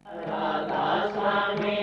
राधा स्वामी,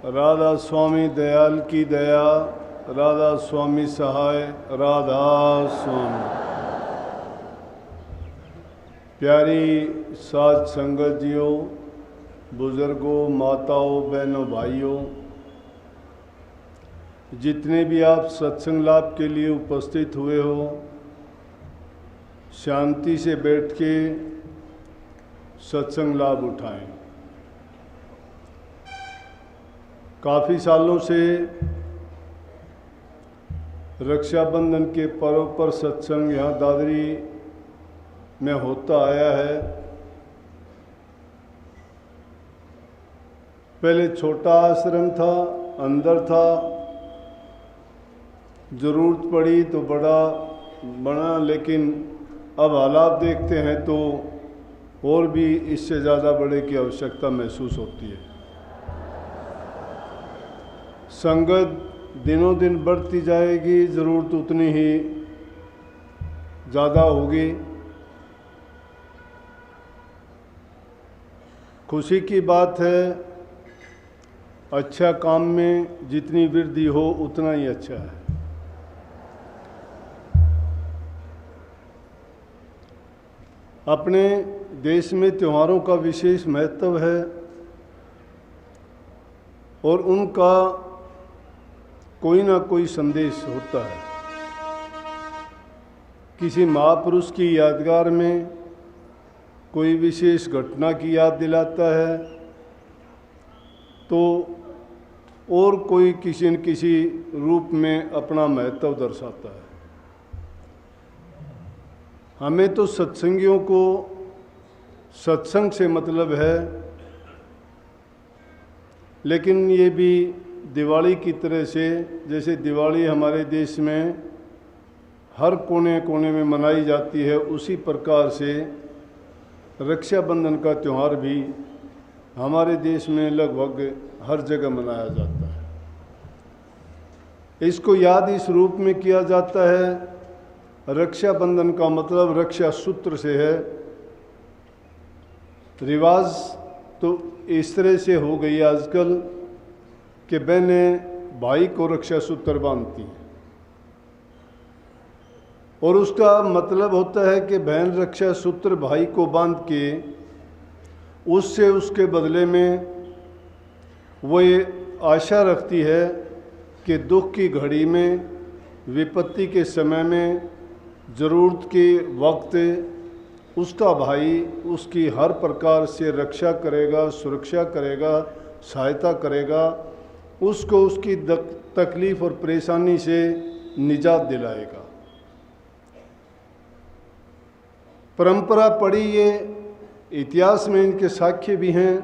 राधा स्वामी दयाल की दया, राधा स्वामी सहाय, राधा स्वामी। प्यारी साध संगत जियों, बुजुर्गों, माताओं, बहनों, भाइयों, जितने भी आप सत्संग लाभ के लिए उपस्थित हुए हो, शांति से बैठ के सत्संग लाभ उठाएं। काफ़ी सालों से रक्षाबंधन के पर्व पर सत्संग यहाँ दादरी में होता आया है। पहले छोटा आश्रम था, अंदर था, ज़रूरत पड़ी तो बड़ा बना, लेकिन अब हालात देखते हैं तो और भी इससे ज़्यादा बड़े की आवश्यकता महसूस होती है। संगत दिनों दिन बढ़ती जाएगी, ज़रूरत उतनी ही ज़्यादा होगी। खुशी की बात है, अच्छा काम में जितनी वृद्धि हो उतना ही अच्छा है। अपने देश में त्योहारों का विशेष महत्व है और उनका कोई ना कोई संदेश होता है। किसी महापुरुष की यादगार में कोई विशेष घटना की याद दिलाता है, तो और कोई किसी न किसी रूप में अपना महत्व दर्शाता है। हमें तो सत्संगियों को सत्संग से मतलब है, लेकिन ये भी दिवाली की तरह से, जैसे दिवाली हमारे देश में हर कोने कोने में मनाई जाती है, उसी प्रकार से रक्षाबंधन का त्यौहार भी हमारे देश में लगभग हर जगह मनाया जाता है। इसको याद इस रूप में किया जाता है, रक्षाबंधन का मतलब रक्षा सूत्र से है। रिवाज तो इस तरह से हो गई आजकल कि बहनें भाई को रक्षा सूत्र बांधती हैं और उसका मतलब होता है कि बहन रक्षा सूत्र भाई को बांध के उससे उसके बदले में वो ये आशा रखती है कि दुख की घड़ी में, विपत्ति के समय में, ज़रूरत के वक्त उसका भाई उसकी हर प्रकार से रक्षा करेगा, सुरक्षा करेगा, सहायता करेगा, उसको उसकी तकलीफ़ और परेशानी से निजात दिलाएगा। परंपरा पड़ी, ये इतिहास में इनके साक्ष्य भी हैं।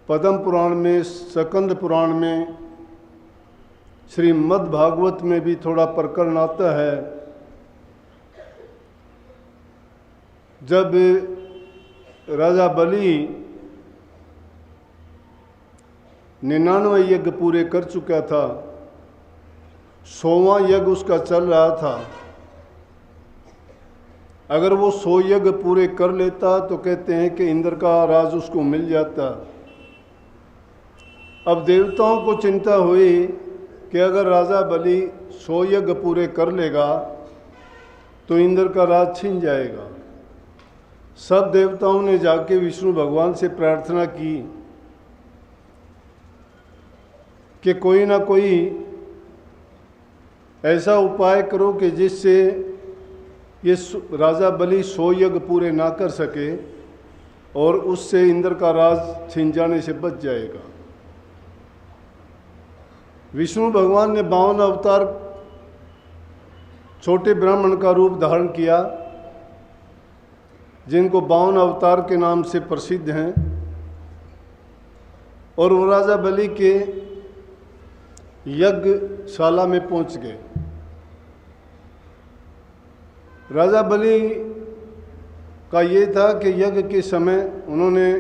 पद्म पुराण में, स्कंद पुराण में, श्रीमद् भागवत में भी थोड़ा प्रकरण आता है। जब राजा बलि 99 यज्ञ पूरे कर चुका था, 100वां यज्ञ उसका चल रहा था, अगर वो 100 यज्ञ पूरे कर लेता तो कहते हैं कि इंद्र का राज उसको मिल जाता। अब देवताओं को चिंता हुई कि अगर राजा बलि 100 यज्ञ पूरे कर लेगा तो इंद्र का राज छिन जाएगा। सब देवताओं ने जाके विष्णु भगवान से प्रार्थना की कि कोई ना कोई ऐसा उपाय करो कि जिससे ये राजा बलि 100 यज्ञ पूरे ना कर सके और उससे इंद्र का राज छिन जाने से बच जाएगा। विष्णु भगवान ने 52 अवतार छोटे ब्राह्मण का रूप धारण किया, जिनको 52 अवतार के नाम से प्रसिद्ध हैं, और वो राजा बलि के यज्ञशाला में पहुंच गए। राजा बलि का ये था कि यज्ञ के समय उन्होंने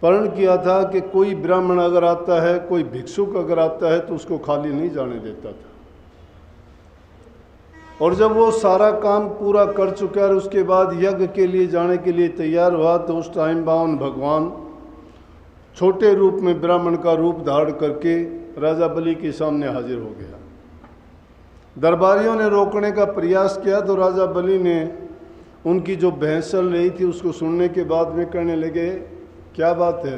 प्रण किया था कि कोई ब्राह्मण अगर आता है, कोई भिक्षुक अगर आता है तो उसको खाली नहीं जाने देता था। और जब वो सारा काम पूरा कर चुका और उसके बाद यज्ञ के लिए जाने के लिए तैयार हुआ तो उस टाइम बावन भगवान छोटे रूप में ब्राह्मण का रूप धारण करके राजा बलि के सामने हाजिर हो गया। दरबारियों ने रोकने का प्रयास किया तो राजा बलि ने उनकी जो बहस चल रही थी उसको सुनने के बाद में कहने लगे, क्या बात है?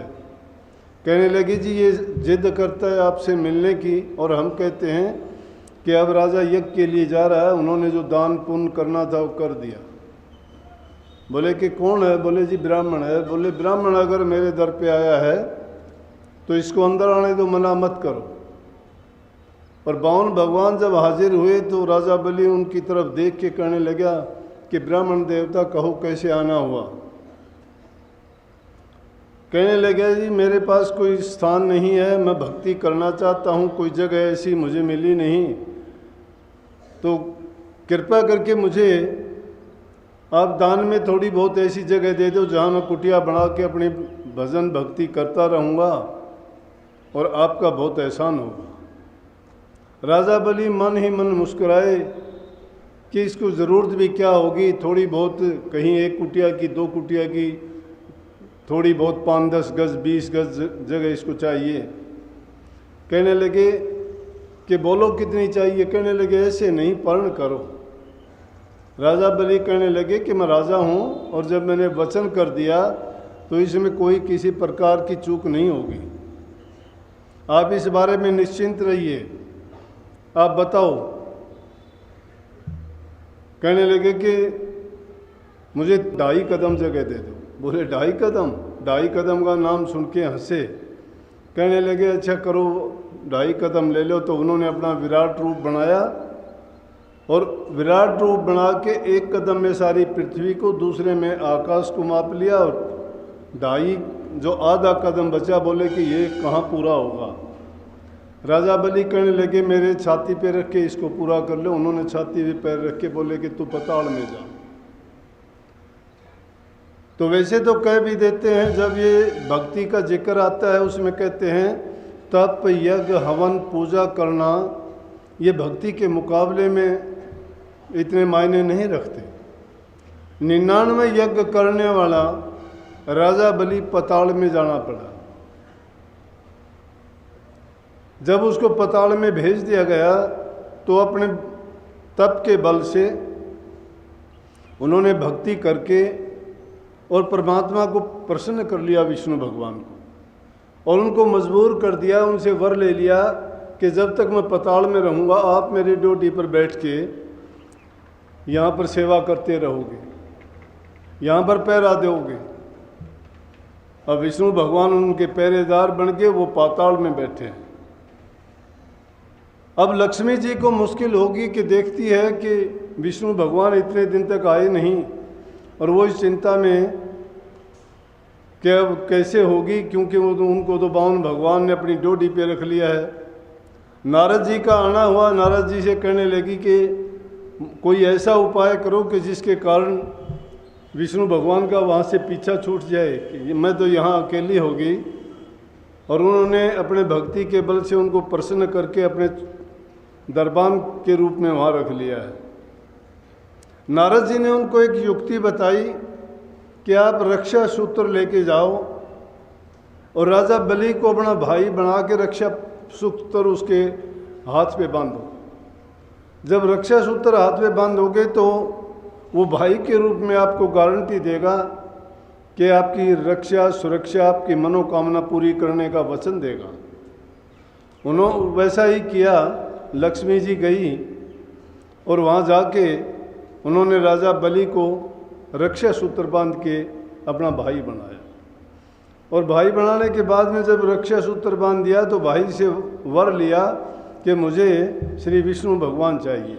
कहने लगे, जी ये जिद करता है आपसे मिलने की, और हम कहते हैं कि अब राजा यज्ञ के लिए जा रहा है, उन्होंने जो दान पुण्य करना था वो कर दिया। बोले कि कौन है? बोले जी ब्राह्मण है। बोले ब्राह्मण अगर मेरे दर पे आया है तो इसको अंदर आने दो, मना मत करो। और 52 भगवान जब हाजिर हुए तो राजा बलि उनकी तरफ देख के कहने लगा कि ब्राह्मण देवता कहो कैसे आना हुआ। कहने लगे, जी मेरे पास कोई स्थान नहीं है, मैं भक्ति करना चाहता हूँ, कोई जगह ऐसी मुझे मिली नहीं, तो कृपा करके मुझे आप दान में थोड़ी बहुत ऐसी जगह दे दो जहाँ मैं कुटिया बना के अपनी भजन भक्ति करता रहूँगा और आपका बहुत एहसान होगा। राजा बलि मन ही मन मुस्कुराए कि इसको ज़रूरत भी क्या होगी, थोड़ी बहुत कहीं एक कुटिया की, 2 कुटिया की, थोड़ी बहुत 5-10 गज 20 गज जगह इसको चाहिए। कहने लगे कि बोलो कितनी चाहिए? कहने लगे ऐसे नहीं, पर्ण करो। राजा बलि कहने लगे कि मैं राजा हूँ और जब मैंने वचन कर दिया तो इसमें कोई किसी प्रकार की चूक नहीं होगी, आप इस बारे में निश्चिंत रहिए, आप बताओ। कहने लगे कि मुझे 2.5 कदम जगह दे दो। बोले 2.5 कदम? 2.5 कदम का नाम सुन के हंसे। कहने लगे अच्छा करो, 2.5 कदम ले लो। तो उन्होंने अपना विराट रूप बनाया और विराट रूप बना के 1 कदम में सारी पृथ्वी को, दूसरे में आकाश को माप लिया और 2.5 जो आधा कदम बचा बोले कि ये कहाँ पूरा होगा। राजा बलि कहने लगे मेरे छाती पे रख के इसको पूरा कर लो। उन्होंने छाती पे पैर रख के बोले कि तू पाताल में जा। तो वैसे तो कह भी देते हैं, जब ये भक्ति का जिक्र आता है उसमें कहते हैं तप यज्ञ हवन पूजा करना ये भक्ति के मुकाबले में इतने मायने नहीं रखते। 99 यज्ञ करने वाला राजा बलि पाताल में जाना पड़ा। जब उसको पाताल में भेज दिया गया तो अपने तप के बल से उन्होंने भक्ति करके और परमात्मा को प्रसन्न कर लिया, विष्णु भगवान को, और उनको मजबूर कर दिया, उनसे वर ले लिया कि जब तक मैं पाताल में रहूँगा आप मेरी ड्यूटी पर बैठ के यहाँ पर सेवा करते रहोगे, यहाँ पर पहरा दोगे। अब विष्णु भगवान उनके पहरेदार बन के वो पाताल में बैठे हैं। अब लक्ष्मी जी को मुश्किल होगी कि देखती है कि विष्णु भगवान इतने दिन तक आए नहीं, और वो इस चिंता में कि अब कैसे होगी, क्योंकि वो तो उनको तो 52 भगवान ने अपनी ड्यूटी पे रख लिया है। नारद जी का आना हुआ। नारद जी से कहने लगी कि कोई ऐसा उपाय करो कि जिसके कारण विष्णु भगवान का वहाँ से पीछा छूट जाए कि मैं तो यहाँ अकेली होगी। और उन्होंने अपने भक्ति के बल से उनको प्रसन्न करके अपने दरबान के रूप में वहाँ रख लिया है। नारद जी ने उनको एक युक्ति बताई कि आप रक्षा सूत्र लेके जाओ और राजा बलि को अपना भाई बना के रक्षा सूत्र उसके हाथ पे बांधो। जब रक्षा सूत्र हाथ में बांधोगे तो वो भाई के रूप में आपको गारंटी देगा कि आपकी रक्षा सुरक्षा, आपकी मनोकामना पूरी करने का वचन देगा। उन्होंने वैसा ही किया। लक्ष्मी जी गई और वहाँ जाके उन्होंने राजा बलि को रक्षा सूत्र बांध के अपना भाई बनाया। और भाई बनाने के बाद में जब रक्षा सूत्र बांध दिया तो भाई से वर लिया कि मुझे श्री विष्णु भगवान चाहिए,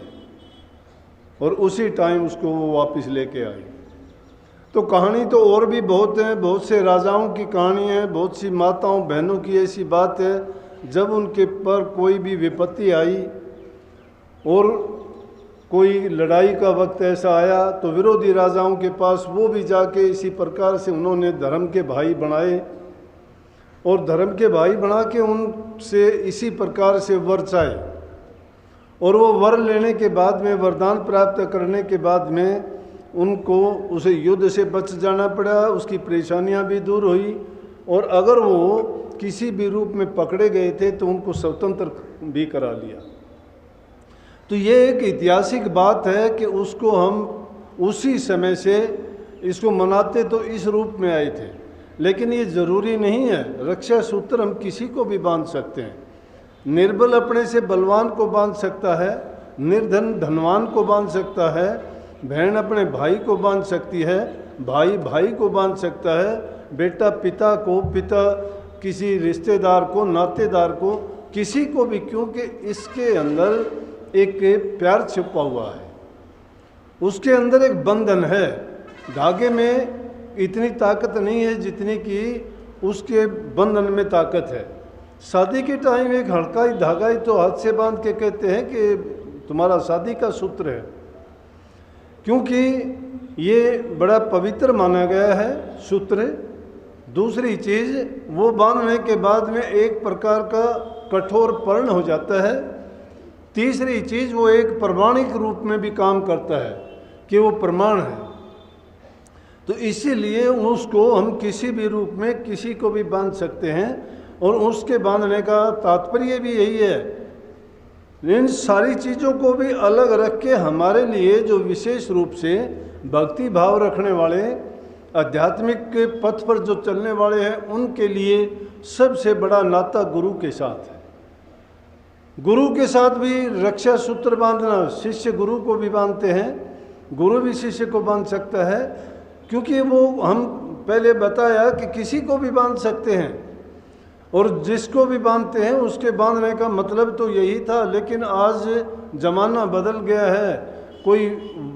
और उसी टाइम उसको वो वापस लेके आई। तो कहानी तो और भी बहुत है, बहुत से राजाओं की कहानी है, बहुत सी माताओं बहनों की ऐसी बात है जब उनके पर कोई भी विपत्ति आई और कोई लड़ाई का वक्त ऐसा आया तो विरोधी राजाओं के पास वो भी जाके इसी प्रकार से उन्होंने धर्म के भाई बनाए और धर्म के भाई बना के उनसे इसी प्रकार से वर चाहे और वो वर लेने के बाद में, वरदान प्राप्त करने के बाद में उनको उसे युद्ध से बच जाना पड़ा, उसकी परेशानियां भी दूर हुई और अगर वो किसी भी रूप में पकड़े गए थे तो उनको स्वतंत्र भी करा लिया। तो ये एक ऐतिहासिक बात है कि उसको हम उसी समय से इसको मनाते तो इस रूप में आए थे, लेकिन ये ज़रूरी नहीं है। रक्षा सूत्र हम किसी को भी बांध सकते हैं। निर्बल अपने से बलवान को बांध सकता है, निर्धन धनवान को बांध सकता है, बहन अपने भाई को बांध सकती है, भाई भाई को बांध सकता है, बेटा पिता को, पिता किसी रिश्तेदार को, नातेदार को, किसी को भी, क्योंकि इसके अंदर एक प्यार छिपा हुआ है, उसके अंदर एक बंधन है। धागे में इतनी ताकत नहीं है जितनी कि उसके बंधन में ताकत है। शादी के टाइम एक हल्का ही धागा ही तो हाथ से बांध के कहते हैं कि तुम्हारा शादी का सूत्र है, क्योंकि ये बड़ा पवित्र माना गया है सूत्र। दूसरी चीज़, वो बांधने के बाद में एक प्रकार का कठोर पर्ण हो जाता है। तीसरी चीज़, वो एक प्रमाणिक रूप में भी काम करता है कि वो प्रमाण है। तो इसीलिए उसको हम किसी भी रूप में किसी को भी बांध सकते हैं और उसके बांधने का तात्पर्य भी यही है। इन सारी चीज़ों को भी अलग रख के हमारे लिए जो विशेष रूप से भक्ति भाव रखने वाले, आध्यात्मिक के पथ पर जो चलने वाले हैं, उनके लिए सबसे बड़ा नाता गुरु के साथ है। गुरु के साथ भी रक्षा सूत्र बांधना, शिष्य गुरु को भी बांधते हैं, गुरु भी शिष्य को बांध सकता है, क्योंकि वो हम पहले बताया कि किसी को भी बांध सकते हैं और जिसको भी बांधते हैं उसके बांधने का मतलब तो यही था। लेकिन आज ज़माना बदल गया है, कोई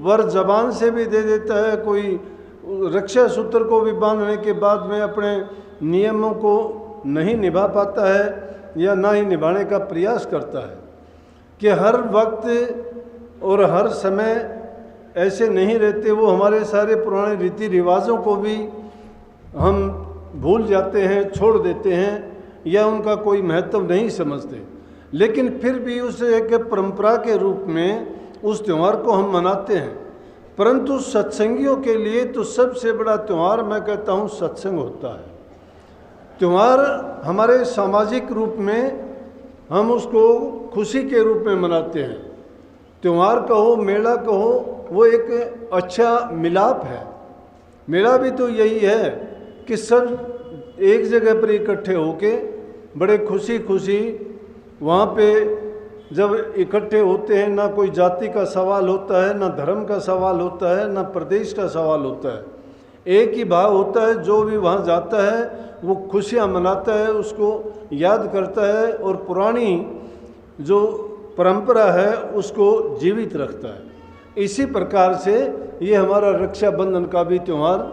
वर जबान से भी दे देता है, कोई रक्षा सूत्र को भी बांधने के बाद में अपने नियमों को नहीं निभा पाता है या ना ही निभाने का प्रयास करता है। कि हर वक्त और हर समय ऐसे नहीं रहते, वो हमारे सारे पुराने रीति रिवाजों को भी हम भूल जाते हैं, छोड़ देते हैं या उनका कोई महत्व नहीं समझते, लेकिन फिर भी उसे एक परंपरा के रूप में उस त्यौहार को हम मनाते हैं। परंतु सत्संगियों के लिए तो सबसे बड़ा त्यौहार मैं कहता हूँ सत्संग होता है। त्यौहार हमारे सामाजिक रूप में हम उसको खुशी के रूप में मनाते हैं। त्यौहार कहो, मेला कहो, वो एक अच्छा मिलाप है। मेला भी तो यही है कि सब एक जगह पर इकट्ठे होके बड़े खुशी खुशी वहाँ पे जब इकट्ठे होते हैं, ना कोई जाति का सवाल होता है, ना धर्म का सवाल होता है, ना प्रदेश का सवाल होता है, एक ही भाव होता है। जो भी वहाँ जाता है वो खुशियाँ मनाता है, उसको याद करता है और पुरानी जो परंपरा है उसको जीवित रखता है। इसी प्रकार से ये हमारा रक्षाबंधन का भी त्यौहार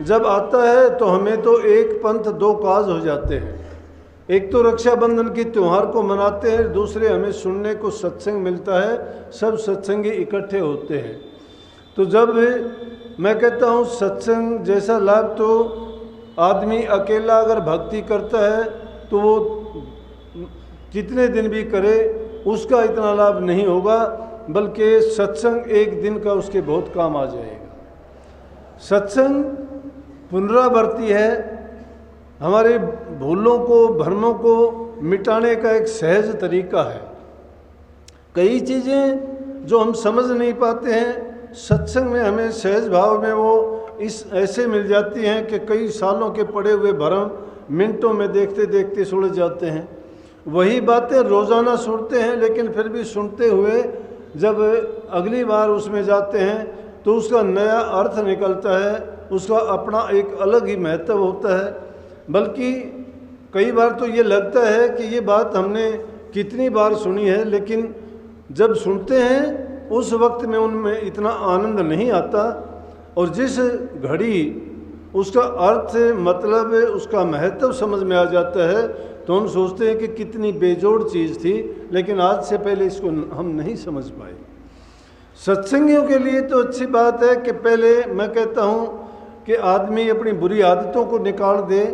जब आता है तो हमें तो एक पंथ दो काज हो जाते हैं। एक तो रक्षाबंधन की त्यौहार को मनाते हैं, दूसरे हमें सुनने को सत्संग मिलता है, सब सत्संगी इकट्ठे होते हैं। तो जब मैं कहता हूँ सत्संग जैसा लाभ तो आदमी अकेला अगर भक्ति करता है तो वो कितने दिन भी करे उसका इतना लाभ नहीं होगा, बल्कि सत्संग एक दिन का उसके बहुत काम आ जाएगा। सत्संग पुनरावृत्ति है, हमारे भूलों को भ्रमों को मिटाने का एक सहज तरीका है। कई चीज़ें जो हम समझ नहीं पाते हैं सत्संग में हमें सहज भाव में वो इस ऐसे मिल जाती हैं कि कई सालों के पड़े हुए भ्रम मिनटों में देखते देखते सुलझ जाते हैं। वही बातें रोज़ाना सुनते हैं, लेकिन फिर भी सुनते हुए जब अगली बार उसमें जाते हैं तो उसका नया अर्थ निकलता है, उसका अपना एक अलग ही महत्व होता है। बल्कि कई बार तो ये लगता है कि ये बात हमने कितनी बार सुनी है, लेकिन जब सुनते हैं उस वक्त में उनमें इतना आनंद नहीं आता। और जिस घड़ी उसका अर्थ मतलब उसका महत्व समझ में आ जाता है तो हम सोचते हैं कि कितनी बेजोड़ चीज़ थी, लेकिन आज से पहले इसको हम नहीं समझ पाए। सत्संगियों के लिए तो अच्छी बात है कि पहले मैं कहता हूँ कि आदमी अपनी बुरी आदतों को निकाल दे।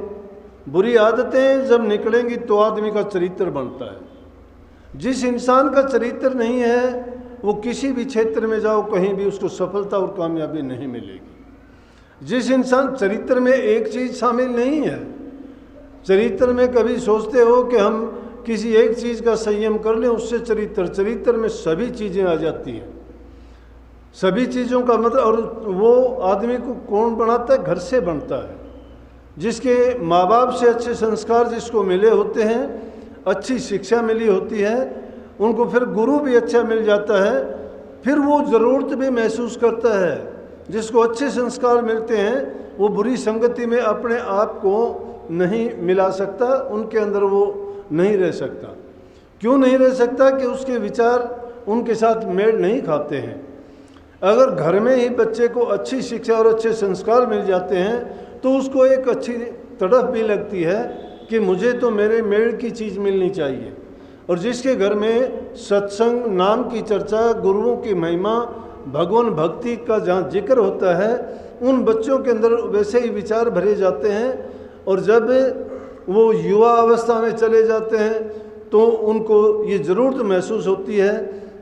बुरी आदतें जब निकलेंगी तो आदमी का चरित्र बनता है। जिस इंसान का चरित्र नहीं है वो किसी भी क्षेत्र में जाओ कहीं भी उसको सफलता और कामयाबी नहीं मिलेगी। जिस इंसान चरित्र में एक चीज़ शामिल नहीं है, चरित्र में कभी सोचते हो कि हम किसी एक चीज़ का संयम कर लें उससे चरित्र में सभी चीज़ें आ जाती हैं। सभी चीज़ों का मतलब, और वो आदमी को कौन बनाता है? घर से बनता है। जिसके माँ बाप से अच्छे संस्कार जिसको मिले होते हैं, अच्छी शिक्षा मिली होती है, उनको फिर गुरु भी अच्छा मिल जाता है, फिर वो ज़रूरत भी महसूस करता है। जिसको अच्छे संस्कार मिलते हैं वो बुरी संगति में अपने आप को नहीं मिला सकता, उनके अंदर वो नहीं रह सकता। क्यों नहीं रह सकता? कि उसके विचार उनके साथ मेल नहीं खाते हैं। अगर घर में ही बच्चे को अच्छी शिक्षा और अच्छे संस्कार मिल जाते हैं तो उसको एक अच्छी तड़फ भी लगती है कि मुझे तो मेरे मेल की चीज़ मिलनी चाहिए। और जिसके घर में सत्संग, नाम की चर्चा, गुरुओं की महिमा, भगवान भक्ति का जहाँ जिक्र होता है, उन बच्चों के अंदर वैसे ही विचार भरे जाते हैं। और जब वो युवा अवस्था में चले जाते हैं तो उनको ये ज़रूरत महसूस होती है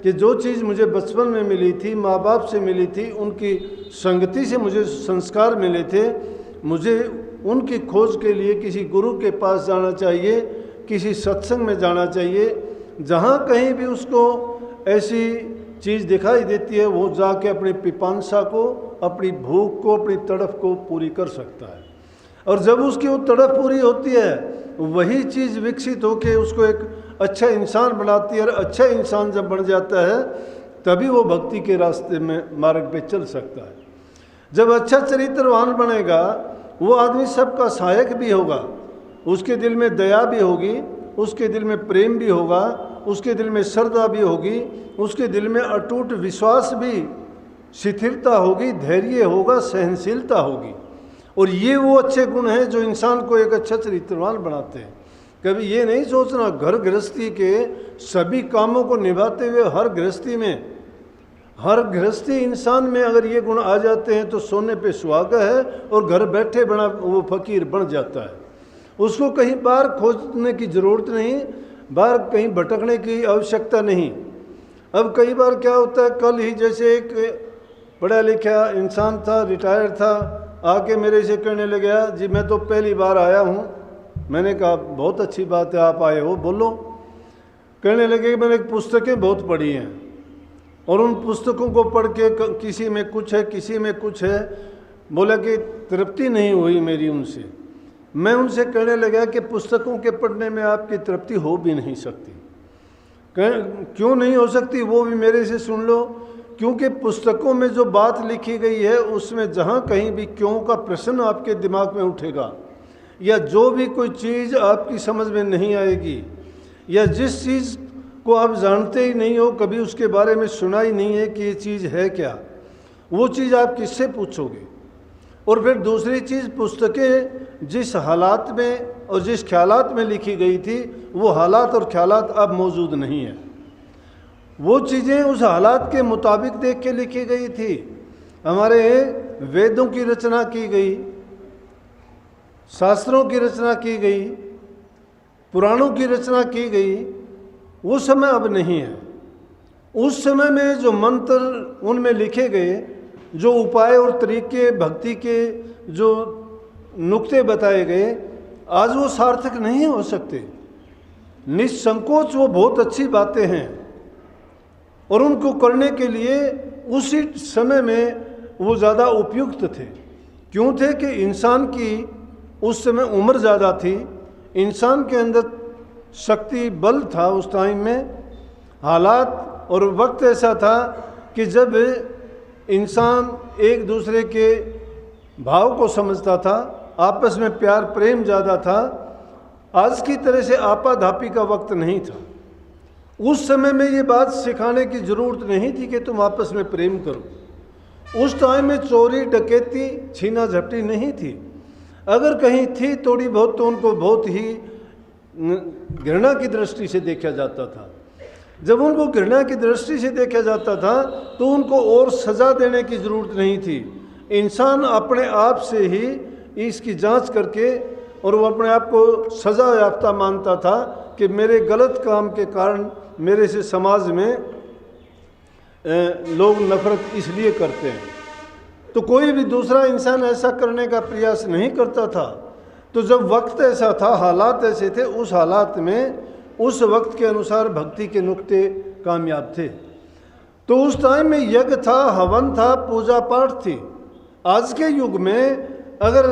कि जो चीज़ मुझे बचपन में मिली थी, माँ बाप से मिली थी, उनकी संगति से मुझे संस्कार मिले थे, मुझे उनकी खोज के लिए किसी गुरु के पास जाना चाहिए, किसी सत्संग में जाना चाहिए। जहाँ कहीं भी उसको ऐसी चीज़ दिखाई देती है वो जाके अपनी पिपांसा को, अपनी भूख को, अपनी तड़फ को पूरी कर सकता है। और जब उसकी वो तड़फ पूरी होती है वही चीज़ विकसित होकर उसको एक अच्छा इंसान बनाती है। और अच्छा इंसान जब बन जाता है तभी वो भक्ति के रास्ते में मार्ग पे चल सकता है। जब अच्छा चरित्रवान बनेगा वो आदमी सबका सहायक भी होगा, उसके दिल में दया भी होगी, उसके दिल में प्रेम भी होगा, उसके दिल में श्रद्धा भी होगी, उसके दिल में अटूट विश्वास भी, स्थिरता होगी, धैर्य होगा, सहनशीलता होगी। और ये वो अच्छे गुण हैं जो इंसान को एक अच्छा चरित्रवान बनाते हैं। कभी ये नहीं सोचना घर गृहस्थी के सभी कामों को निभाते हुए हर गृहस्थी इंसान में अगर ये गुण आ जाते हैं तो सोने पे सुहागा है और घर बैठे बना वो फकीर बन जाता है। उसको कहीं बाहर खोजने की ज़रूरत नहीं, बाहर कहीं भटकने की आवश्यकता नहीं। अब कई बार क्या होता है, कल ही जैसे एक पढ़ा लिखा इंसान था, रिटायर्ड था, आके मेरे से कहने लगा, जी मैं तो पहली बार आया हूँ। मैंने कहा बहुत अच्छी बात है, आप आए हो, बोलो। कहने लगे मैंने पुस्तकें बहुत पढ़ी हैं और उन पुस्तकों को पढ़ के किसी में कुछ है, किसी में कुछ है। बोला कि तृप्ति नहीं हुई मेरी उनसे। मैं उनसे कहने लगा कि पुस्तकों के पढ़ने में आपकी तृप्ति हो भी नहीं सकती। क्यों नहीं हो सकती वो भी मेरे से सुन लो। क्योंकि पुस्तकों में जो बात लिखी गई है उसमें जहाँ कहीं भी क्यों का प्रश्न आपके दिमाग में उठेगा, या जो भी कोई चीज़ आपकी समझ में नहीं आएगी, या जिस चीज़ को आप जानते ही नहीं हो, कभी उसके बारे में सुना ही नहीं है कि ये चीज़ है क्या, वो चीज़ आप किससे पूछोगे। और फिर दूसरी चीज़, पुस्तकें जिस हालात में और जिस ख्यालात में लिखी गई थी वो हालात और ख्यालात अब मौजूद नहीं है। वो चीज़ें उस हालात के मुताबिक देख के लिखी गई थी। हमारे वेदों की रचना की गई, शास्त्रों की रचना की गई, पुराणों की रचना की गई, वो समय अब नहीं है। उस समय में जो मंत्र उनमें लिखे गए, जो उपाय और तरीके भक्ति के जो नुक्ते बताए गए, आज वो सार्थक नहीं हो सकते। निसंकोच वो बहुत अच्छी बातें हैं और उनको करने के लिए उसी समय में वो ज़्यादा उपयुक्त थे। क्यों थे? कि इंसान की उस समय उम्र ज़्यादा थी, इंसान के अंदर शक्ति बल था उस टाइम में, हालात और वक्त ऐसा था कि जब इंसान एक दूसरे के भाव को समझता था, आपस में प्यार प्रेम ज़्यादा था। आज की तरह से आपाधापी का वक्त नहीं था। उस समय में ये बात सिखाने की ज़रूरत नहीं थी कि तुम आपस में प्रेम करो। उस टाइम में चोरी डकैती छीना झपटी नहीं थी। अगर कहीं थी थोड़ी बहुत तो उनको बहुत ही घृणा की दृष्टि से देखा जाता था। जब उनको घृणा की दृष्टि से देखा जाता था तो उनको और सज़ा देने की ज़रूरत नहीं थी। इंसान अपने आप से ही इसकी जांच करके और वो अपने आप को सज़ा याफ्ता मानता था कि मेरे गलत काम के कारण मेरे से समाज में लोग नफरत इसलिए करते हैं। तो कोई भी दूसरा इंसान ऐसा करने का प्रयास नहीं करता था। तो जब वक्त ऐसा था, हालात ऐसे थे, उस हालात में उस वक्त के अनुसार भक्ति के नुक्ते कामयाब थे। तो उस टाइम में यज्ञ था, हवन था, पूजा पाठ थी। आज के युग में अगर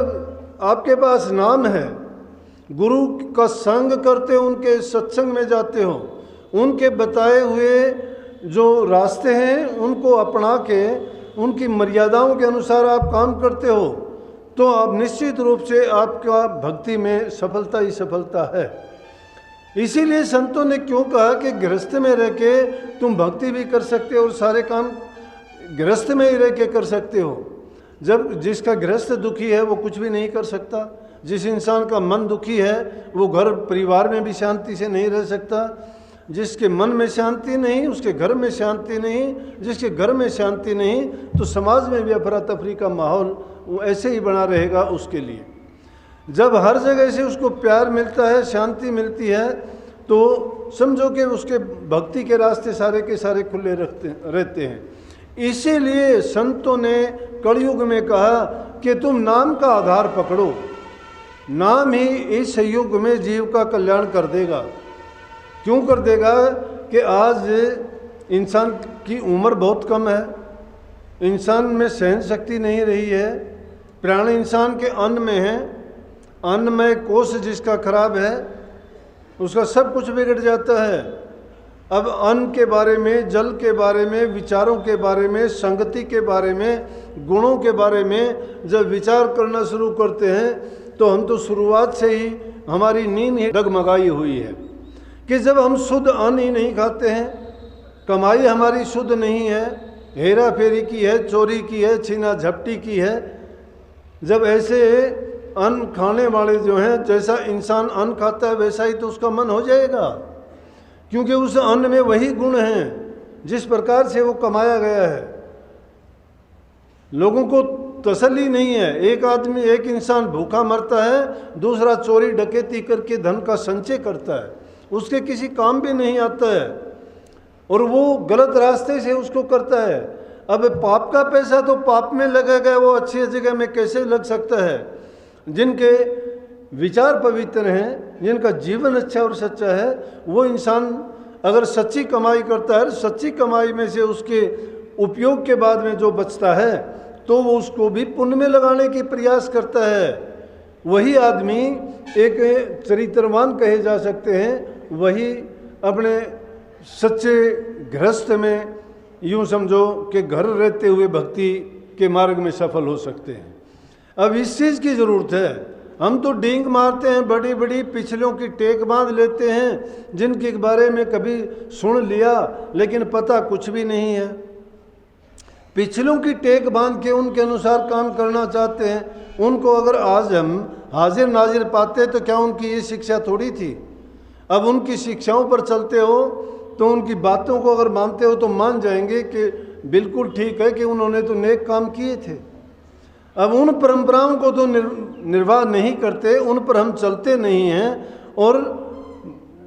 आपके पास नाम है, गुरु का संग करते हो, उनके सत्संग में जाते हो, उनके बताए हुए जो रास्ते हैं उनको अपना के उनकी मर्यादाओं के अनुसार आप काम करते हो, तो आप निश्चित रूप से आपका भक्ति में सफलता ही सफलता है। इसीलिए संतों ने क्यों कहा कि गृहस्थ में रह के तुम भक्ति भी कर सकते हो और सारे काम गृहस्थ में ही रह के कर सकते हो। जब जिसका गृहस्थ दुखी है वो कुछ भी नहीं कर सकता। जिस इंसान का मन दुखी है वो घर परिवार में भी शांति से नहीं रह सकता। जिसके मन में शांति नहीं उसके घर में शांति नहीं, जिसके घर में शांति नहीं तो समाज में भी अफरा तफरी का माहौल वो ऐसे ही बना रहेगा उसके लिए। जब हर जगह से उसको प्यार मिलता है, शांति मिलती है, तो समझो कि उसके भक्ति के रास्ते सारे के सारे खुले रहते हैं। इसीलिए संतों ने कलयुग में कहा कि तुम नाम का आधार पकड़ो, नाम ही इस युग में जीव का कल्याण कर देगा। क्यों कर देगा कि आज इंसान की उम्र बहुत कम है, इंसान में सहन शक्ति नहीं रही है, प्राण इंसान के अन्न में है, अन्नमय कोश जिसका खराब है उसका सब कुछ बिगड़ जाता है। अब अन्न के बारे में, जल के बारे में, विचारों के बारे में, संगति के बारे में, गुणों के बारे में जब विचार करना शुरू करते हैं तो हम तो शुरुआत से ही हमारी नींद ही डगमगाई हुई है कि जब हम शुद्ध अन्न ही नहीं खाते हैं, कमाई हमारी शुद्ध नहीं है, हेरा फेरी की है, चोरी की है, छीना झपटी की है। जब ऐसे अन्न खाने वाले जो हैं, जैसा इंसान अन्न खाता है वैसा ही तो उसका मन हो जाएगा, क्योंकि उस अन्न में वही गुण हैं जिस प्रकार से वो कमाया गया है। लोगों को तसल्ली नहीं है। एक इंसान भूखा मरता है, दूसरा चोरी डकैती करके धन का संचय करता है, उसके किसी काम भी नहीं आता है और वो गलत रास्ते से उसको करता है। अब पाप का पैसा तो पाप में लगेगा, वो अच्छी जगह में कैसे लग सकता है? जिनके विचार पवित्र हैं, जिनका जीवन अच्छा और सच्चा है, वो इंसान अगर सच्ची कमाई करता है, सच्ची कमाई में से उसके उपयोग के बाद में जो बचता है तो वो उसको भी पुण्य में लगाने की प्रयास करता है। वही आदमी एक चरित्रवान कहे जा सकते हैं, वही अपने सच्चे गृहस्थ में यूँ समझो कि घर रहते हुए भक्ति के मार्ग में सफल हो सकते हैं। अब इस चीज़ की ज़रूरत है। हम तो डींग मारते हैं, बड़ी बड़ी पिछलियों की टेक बांध लेते हैं, जिनके बारे में कभी सुन लिया लेकिन पता कुछ भी नहीं है। पिछलों की टेक बांध के उनके अनुसार काम करना चाहते हैं। उनको अगर आज हम हाजिर नाजिर पाते तो क्या उनकी ये शिक्षा थोड़ी थी? अब उनकी शिक्षाओं पर चलते हो तो उनकी बातों को अगर मानते हो तो मान जाएंगे कि बिल्कुल ठीक है कि उन्होंने तो नेक काम किए थे। अब उन परंपराओं को तो निर्वाह नहीं करते, उन पर हम चलते नहीं हैं और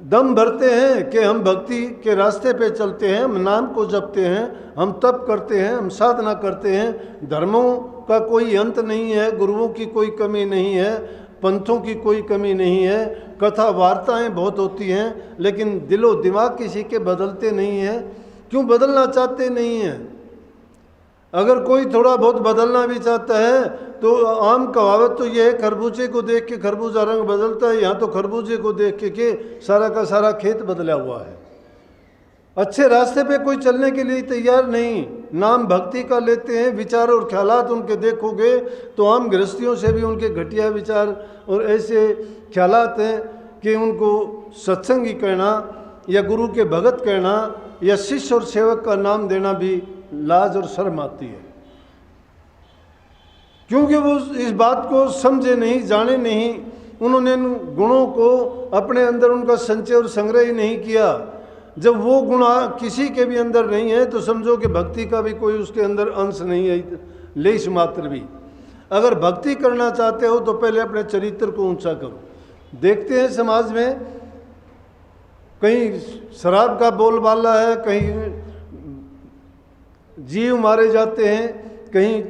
दम भरते हैं कि हम भक्ति के रास्ते पे चलते हैं, हम नाम को जपते हैं, हम तप करते हैं, हम साधना करते हैं। धर्मों का कोई अंत नहीं है, गुरुओं की कोई कमी नहीं है, पंथों की कोई कमी नहीं है, कथा वार्ताएं बहुत होती हैं, लेकिन दिलो दिमाग किसी के बदलते नहीं हैं। क्यों बदलना चाहते नहीं हैं? अगर कोई थोड़ा बहुत बदलना भी चाहता है तो आम कहावत तो यह है, खरबूजे को देख के खरबूजा रंग बदलता है, यहाँ तो खरबूजे को देख के सारा का सारा खेत बदला हुआ है। अच्छे रास्ते पे कोई चलने के लिए तैयार नहीं। नाम भक्ति का लेते हैं, विचार और ख्यालात उनके देखोगे तो आम गृहस्थियों से भी उनके घटिया विचार और ऐसे ख्यालात हैं कि उनको सत्संगी कहना या गुरु के भगत कहना या शिष्य और सेवक का नाम देना भी लाज और शर्म आती है। क्योंकि वो इस बात को समझे नहीं, जाने नहीं, उन्होंने गुणों को अपने अंदर उनका संचय और संग्रह ही नहीं किया। जब वो गुण किसी के भी अंदर नहीं है तो समझो कि भक्ति का भी कोई उसके अंदर अंश नहीं है, लेश मात्र भी। अगर भक्ति करना चाहते हो तो पहले अपने चरित्र को ऊंचा करो। देखते हैं समाज में कहीं शराब का बोलबाला है, कहीं जीव मारे जाते हैं, कहीं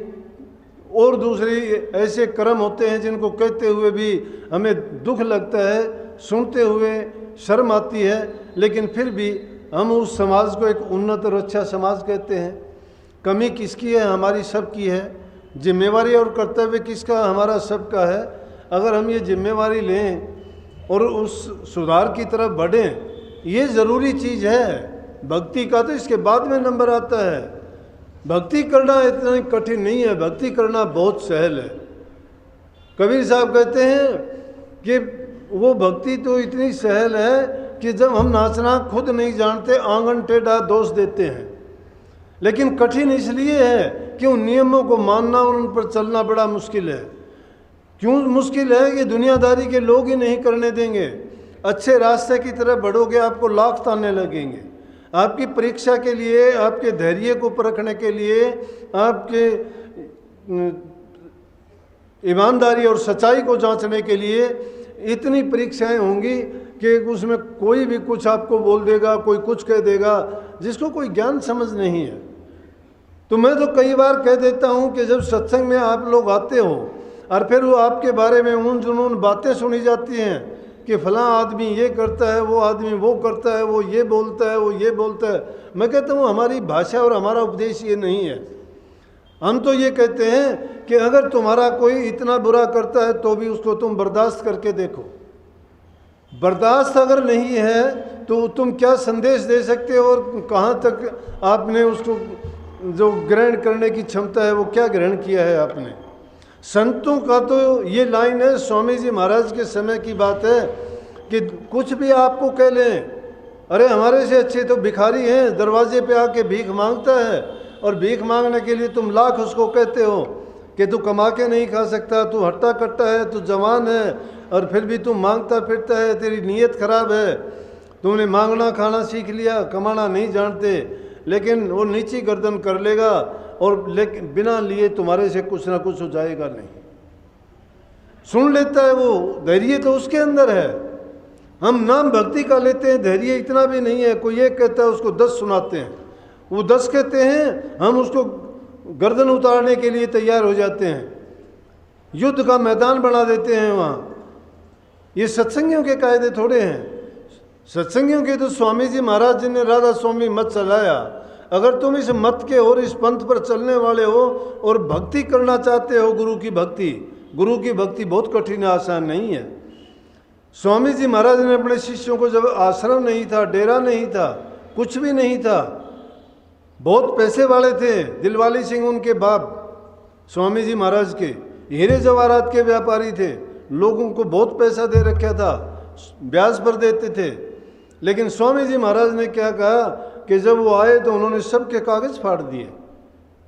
और दूसरे ऐसे कर्म होते हैं जिनको कहते हुए भी हमें दुख लगता है, सुनते हुए शर्म आती है, लेकिन फिर भी हम उस समाज को एक उन्नत और अच्छा समाज कहते हैं। कमी किसकी है? हमारी सबकी है। जिम्मेवारी और कर्तव्य किसका? हमारा सबका है। अगर हम ये जिम्मेवारी लें और उस सुधार की तरफ बढ़ें, ये ज़रूरी चीज़ है। भक्ति का तो इसके बाद में नंबर आता है। भक्ति करना इतना कठिन नहीं है, भक्ति करना बहुत सहल है। कबीर साहब कहते हैं कि वो भक्ति तो इतनी सहल है कि जब हम नाचना खुद नहीं जानते, आंगन टेढ़ा दोष देते हैं। लेकिन कठिन इसलिए है कि उन नियमों को मानना और उन पर चलना बड़ा मुश्किल है। क्यों मुश्किल है? कि दुनियादारी के लोग ही नहीं करने देंगे। अच्छे रास्ते की तरफ बढ़ोगे, आपको लाख ताने लगेंगे। आपकी परीक्षा के लिए, आपके धैर्य को परखने के लिए, आपके ईमानदारी और सच्चाई को जांचने के लिए इतनी परीक्षाएं होंगी कि उसमें कोई भी कुछ आपको बोल देगा, कोई कुछ कह देगा, जिसको कोई ज्ञान समझ नहीं है। तो मैं तो कई बार कह देता हूं कि जब सत्संग में आप लोग आते हो और फिर वो आपके बारे में उन जुनून बातें सुनी जाती हैं कि फलां आदमी ये करता है, वो आदमी वो करता है, वो ये बोलता है, वो ये बोलता है, मैं कहता हूँ हमारी भाषा और हमारा उपदेश ये नहीं है। हम तो ये कहते हैं कि अगर तुम्हारा कोई इतना बुरा करता है तो भी उसको तुम बर्दाश्त करके देखो। बर्दाश्त अगर नहीं है तो तुम क्या संदेश दे सकते हो और कहाँ तक आपने उसको जो ग्रहण करने की क्षमता है वो क्या ग्रहण किया है आपने। संतों का तो ये लाइन है, स्वामी जी महाराज के समय की बात है कि कुछ भी आपको कह लें, अरे हमारे से अच्छे तो भिखारी हैं, दरवाजे पे आके भीख मांगता है और भीख मांगने के लिए तुम लाख उसको कहते हो कि तू कमा के नहीं खा सकता, तू हट्टा कट्टा है, तू जवान है और फिर भी तू मांगता फिरता है, तेरी नीयत खराब है, तुमने मांगना खाना सीख लिया, कमाना नहीं जानते। लेकिन वो नीची गर्दन कर लेगा और लेकिन बिना लिए तुम्हारे से कुछ ना कुछ हो जाएगा नहीं। सुन लेता है वो, धैर्य तो उसके अंदर है। हम नाम भक्ति का लेते हैं, धैर्य इतना भी नहीं है। कोई एक कहता है उसको 10 सुनाते हैं, वो 10 कहते हैं, हम उसको गर्दन उतारने के लिए तैयार हो जाते हैं, युद्ध का मैदान बना देते हैं वहाँ। ये सत्संगियों के कायदे थोड़े हैं। सत्संगियों के तो स्वामी जी महाराज जी ने राधा स्वामी मत चलाया। अगर तुम इस मत के और इस पंथ पर चलने वाले हो और भक्ति करना चाहते हो, गुरु की भक्ति बहुत कठिन आसान नहीं है। स्वामी जी महाराज ने अपने शिष्यों को, जब आश्रम नहीं था, डेरा नहीं था, कुछ भी नहीं था, बहुत पैसे वाले थे, दिलवाली सिंह उनके बाप स्वामी जी महाराज के हीरे जवाहरात के व्यापारी थे, लोगों को बहुत पैसा दे रखा था, ब्याज पर देते थे। लेकिन स्वामी जी महाराज ने क्या कहा कि जब वो आए तो उन्होंने सबके कागज फाड़ दिए।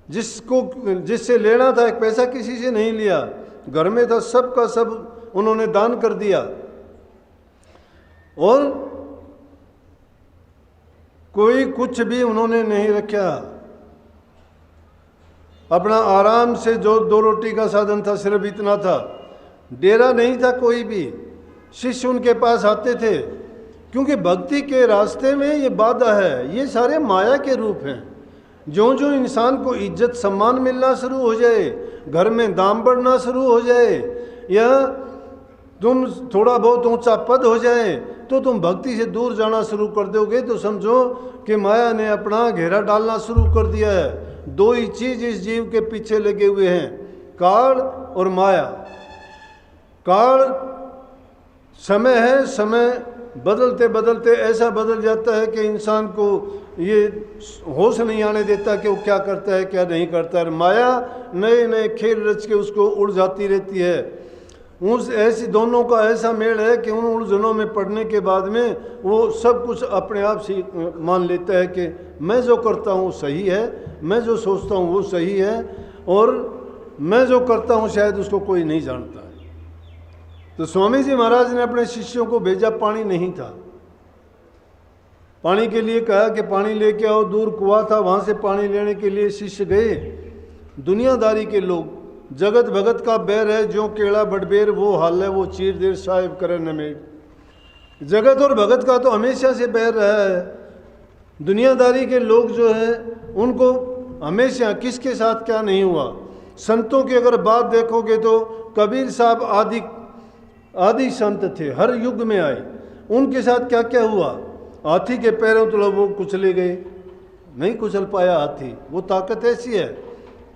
जिससे लेना था, एक पैसा किसी से नहीं लिया, घर में था सब का सब उन्होंने दान कर दिया। और कोई कुछ भी उन्होंने नहीं रखा। अपना आराम से जो 2 रोटी का साधन था सिर्फ इतना था। डेरा नहीं था कोई भी। शिष्य उनके पास आते थे, क्योंकि भक्ति के रास्ते में ये बाधा है, ये सारे माया के रूप हैं। जो जो इंसान को इज्जत सम्मान मिलना शुरू हो जाए, घर में दाम बढ़ना शुरू हो जाए, या तुम थोड़ा बहुत ऊंचा पद हो जाए, तो तुम भक्ति से दूर जाना शुरू कर दोगे। तो समझो कि माया ने अपना घेरा डालना शुरू कर दिया है। 2 ही चीज इस जीव के पीछे लगे हुए हैं, काल और माया। काल समय है, समय बदलते बदलते ऐसा बदल जाता है कि इंसान को ये होश नहीं आने देता कि वो क्या करता है क्या नहीं करता है। माया नए नए खेल रच के उसको उड़ जाती रहती है। उस ऐसी दोनों का ऐसा मेल है कि उन उलझनों में पड़ने के बाद में वो सब कुछ अपने आप से मान लेता है कि मैं जो करता हूँ सही है, मैं जो सोचता हूँ वो सही है। और मैं जो करता हूँ शायद उसको कोई नहीं जानता है। तो स्वामी जी महाराज ने अपने शिष्यों को भेजा, पानी नहीं था, पानी के लिए कहा कि पानी लेके आओ। दूर कुआं था, वहाँ से पानी लेने के लिए शिष्य गए। दुनियादारी के लोग, जगत भगत का बैर है, जो केड़ा बडबेर वो हाल है, वो चीर देर साहिब करे नमेड़। जगत और भगत का तो हमेशा से बैर रहा है। दुनियादारी के लोग जो है उनको हमेशा किसके साथ क्या नहीं हुआ। संतों की अगर बात देखोगे तो कबीर साहब आदि संत थे, हर युग में आए, उनके साथ क्या क्या हुआ। हाथी के पैरों तो वो कुचले गए, नहीं कुचल पाया हाथी, वो ताकत ऐसी है।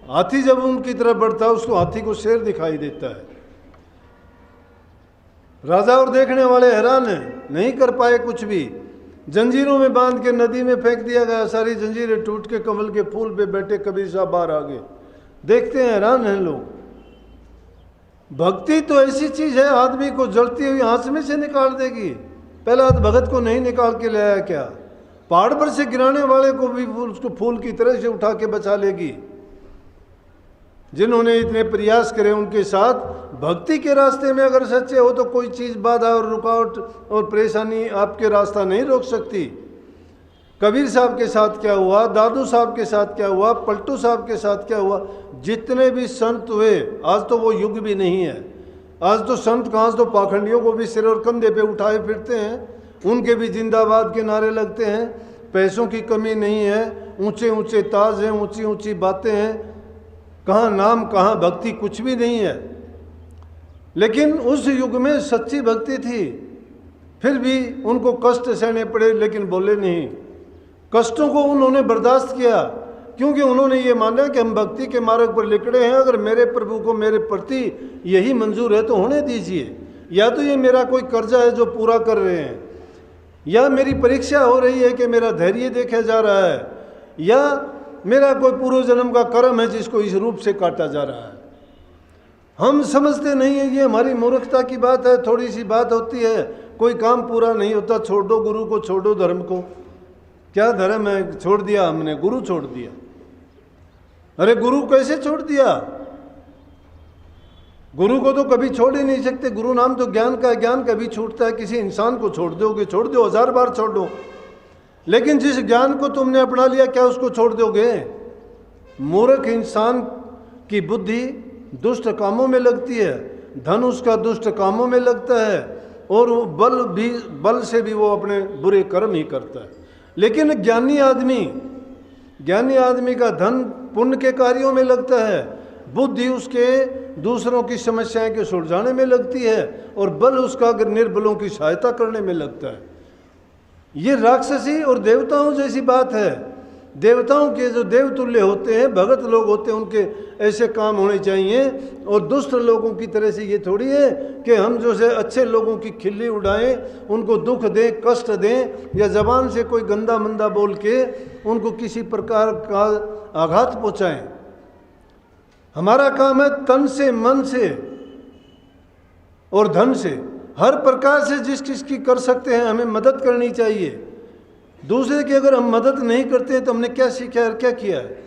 हाथी जब उनकी तरफ बढ़ता है उसको हाथी को शेर दिखाई देता है। राजा और देखने वाले हैरान हैं, नहीं कर पाए कुछ भी। जंजीरों में बांध के नदी में फेंक दिया गया, सारी जंजीरें टूट के कमल के फूल पे बैठे कबीर साहब बाहर आ गए। देखते हैं, हैरान हैं लोग। भक्ति तो ऐसी चीज है, आदमी को जलती हुई आंच में से निकाल देगी। पहला हाथ भगत को नहीं निकाल के ले आया क्या? पहाड़ पर से गिराने वाले को भी उसको फूल की तरह से उठा के बचा लेगी। जिन्होंने इतने प्रयास करे उनके साथ भक्ति के रास्ते में अगर सच्चे हो तो कोई चीज बाधा और रुकावट और परेशानी आपके रास्ता नहीं रोक सकती। कबीर साहब के साथ क्या हुआ, दादू साहब के साथ क्या हुआ, पलटू साहब के साथ क्या हुआ, जितने भी संत हुए, आज तो वो युग भी नहीं है। आज तो संत कहाँ, तो पाखंडियों को भी सिर और कंधे पे उठाए फिरते हैं, उनके भी जिंदाबाद के नारे लगते हैं। पैसों की कमी नहीं है, ऊंचे ऊंचे ताज हैं, ऊंची ऊंची बातें हैं, कहाँ नाम कहाँ भक्ति, कुछ भी नहीं है। लेकिन उस युग में सच्ची भक्ति थी, फिर भी उनको कष्ट सहने पड़े लेकिन बोले नहीं। कष्टों को उन्होंने बर्दाश्त किया, क्योंकि उन्होंने ये माना कि हम भक्ति के मार्ग पर निकले हैं। अगर मेरे प्रभु को मेरे प्रति यही मंजूर है तो होने दीजिए। या तो ये मेरा कोई कर्जा है जो पूरा कर रहे हैं, या मेरी परीक्षा हो रही है कि मेरा धैर्य देखा जा रहा है, या मेरा कोई पूर्व जन्म का कर्म है जिसको इस रूप से काटा जा रहा है। हम समझते नहीं है, ये हमारी मूर्खता की बात है। थोड़ी सी बात होती है, कोई काम पूरा नहीं होता, छोड़ दो गुरु को, छोड़ो धर्म को। क्या धर्म है, छोड़ दिया हमने, गुरु छोड़ दिया। अरे गुरु कैसे छोड़ दिया? गुरु को तो कभी छोड़ ही नहीं सकते। गुरु नाम तो ज्ञान का, ज्ञान कभी छूटता है? किसी इंसान को छोड़ दोगे, छोड़ दो, 1000 बार छोड़ दो, लेकिन जिस ज्ञान को तुमने अपना लिया क्या उसको छोड़ दोगे? मूर्ख इंसान की बुद्धि दुष्ट कामों में लगती है, धन उसका दुष्ट कामों में लगता है, और वो बल से भी वो अपने बुरे कर्म ही करता है। लेकिन ज्ञानी आदमी का धन पुण्य के कार्यों में लगता है, बुद्धि उसके दूसरों की समस्याएं के सुलझाने में लगती है, और बल उसका निर्बलों की सहायता करने में लगता है। ये राक्षसी और देवताओं जैसी बात है। देवताओं के जो देवतुल्य होते हैं, भगत लोग होते हैं, उनके ऐसे काम होने चाहिए। और दुष्ट लोगों की तरह से ये थोड़ी है कि हम जो से अच्छे लोगों की खिल्ली उड़ाएं, उनको दुख दें, कष्ट दें, या जबान से कोई गंदा मंदा बोल के उनको किसी प्रकार का आघात पहुंचाएं। हमारा काम है तन से, मन से और धन से, हर प्रकार से जिस किसकी कर सकते हैं हमें मदद करनी चाहिए। दूसरे की अगर हम मदद नहीं करते हैं तो हमने क्या सीखा है, क्या किया है?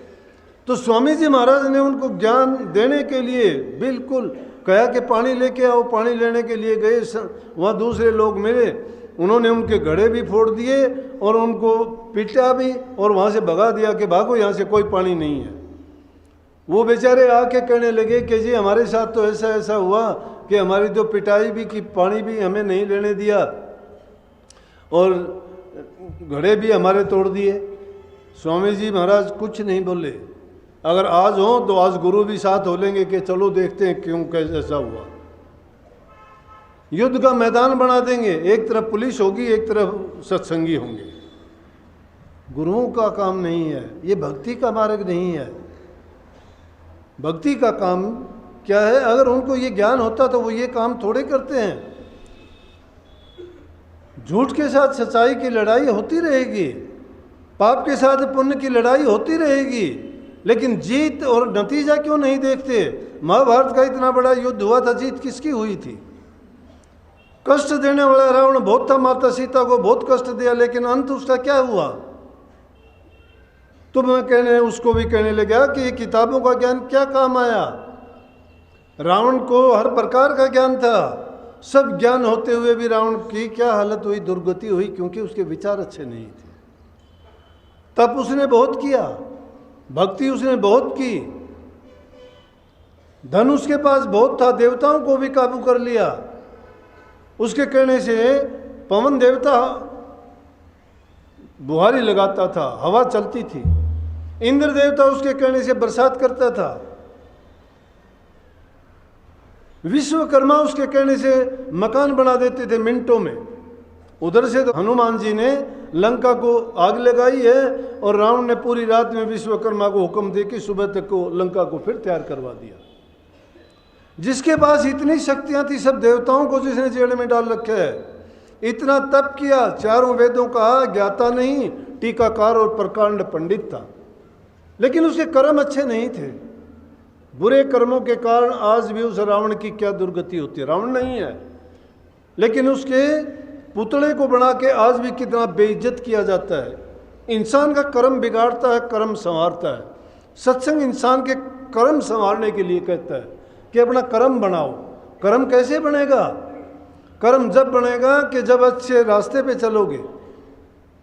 तो स्वामी जी महाराज ने उनको ज्ञान देने के लिए बिल्कुल कहा कि पानी लेके आओ। पानी लेने के लिए गए, वहाँ दूसरे लोग मिले, उन्होंने उनके घड़े भी फोड़ दिए और उनको पीटा भी, और वहाँ से भगा दिया कि भागो, यहाँ से कोई पानी नहीं है। वो बेचारे आके कहने लगे कि जी हमारे साथ तो ऐसा ऐसा हुआ कि हमारी तो पिटाई भी की, पानी भी हमें नहीं लेने दिया, और घड़े भी हमारे तोड़ दिए। स्वामी जी महाराज कुछ नहीं बोले। अगर आज हो तो आज गुरु भी साथ हो लेंगे कि चलो देखते हैं क्यों कैसे ऐसा हुआ। युद्ध का मैदान बना देंगे, एक तरफ पुलिस होगी, एक तरफ सत्संगी होंगे। गुरुओं का काम नहीं है, ये भक्ति का मार्ग नहीं है। भक्ति का काम क्या है? अगर उनको ये ज्ञान होता तो वो ये काम थोड़े करते हैं। झूठ के साथ सच्चाई की लड़ाई होती रहेगी, पाप के साथ पुण्य की लड़ाई होती रहेगी, लेकिन जीत और नतीजा क्यों नहीं देखते? महाभारत का इतना बड़ा युद्ध हुआ था, जीत किसकी हुई थी? कष्ट देने वाला रावण बहुत था, माता सीता को बहुत कष्ट दिया, लेकिन अंत उसका क्या हुआ? तो मैं उसको भी कहने लगा कि ये किताबों का ज्ञान क्या काम आया? रावण को हर प्रकार का ज्ञान था, सब ज्ञान होते हुए भी रावण की क्या हालत हुई, दुर्गति हुई, क्योंकि उसके विचार अच्छे नहीं थे। तप उसने बहुत किया, भक्ति उसने बहुत की, धन उसके पास बहुत था, देवताओं को भी काबू कर लिया। उसके कहने से पवन देवता बुहारी लगाता था, हवा चलती थी। इंद्र देवता उसके कहने से बरसात करता था। विश्वकर्मा उसके कहने से मकान बना देते थे मिनटों में। उधर से तो हनुमान जी ने लंका को आग लगाई है और रावण ने पूरी रात में विश्वकर्मा को हुक्म दे कि सुबह तक को लंका को फिर तैयार करवा दिया। जिसके पास इतनी शक्तियां थी, सब देवताओं को जिसने जेल में डाल रखे है, इतना तप किया, चारों वेदों का ज्ञाता नहीं, टीकाकार और प्रकांड पंडित था, लेकिन उसके कर्म अच्छे नहीं थे। बुरे कर्मों के कारण आज भी उस रावण की क्या दुर्गति होती है। रावण नहीं है, लेकिन उसके पुतले को बना के आज भी कितना बेइज्जत किया जाता है। इंसान का कर्म बिगाड़ता है, कर्म संवारता है। सत्संग इंसान के कर्म संवारने के लिए कहता है कि अपना कर्म बनाओ। कर्म कैसे बनेगा? कर्म जब बनेगा कि जब अच्छे रास्ते पे चलोगे,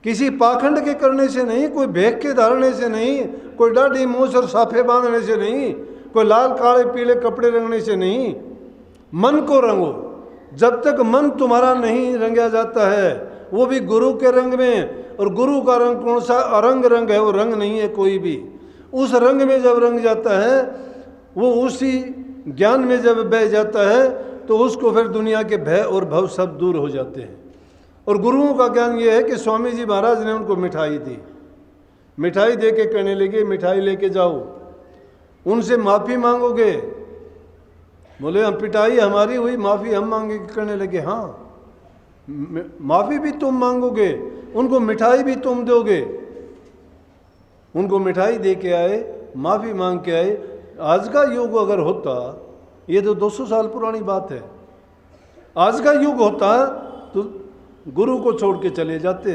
किसी पाखंड के करने से नहीं, कोई भेक के धारने से नहीं, कोई दाढ़ी मूछ और साफे बांधने से नहीं, कोई लाल काले पीले कपड़े रंगने से नहीं। मन को रंगो। जब तक मन तुम्हारा नहीं रंगा जाता है, वो भी गुरु के रंग में, और गुरु का रंग कौन सा? अरंग रंग है, वो रंग नहीं है कोई भी। उस रंग में जब रंग जाता है, वो उसी ज्ञान में जब बह जाता है, तो उसको फिर दुनिया के भय और भव सब दूर हो जाते हैं। और गुरुओं का ज्ञान ये है कि स्वामी जी महाराज ने उनको मिठाई दी, मिठाई दे के कहने लगे मिठाई लेके जाओ, उनसे माफ़ी मांगोगे? बोले हम पिटाई हमारी हुई, माफ़ी हम मांगेंगे। कहने लगे हाँ, माफ़ी भी तुम मांगोगे, उनको मिठाई भी तुम दोगे। उनको मिठाई दे के आए, माफ़ी मांग के आए। आज का युग अगर होता, ये तो 200 साल पुरानी बात है, आज का युग होता तो गुरु को छोड़ के चले जाते,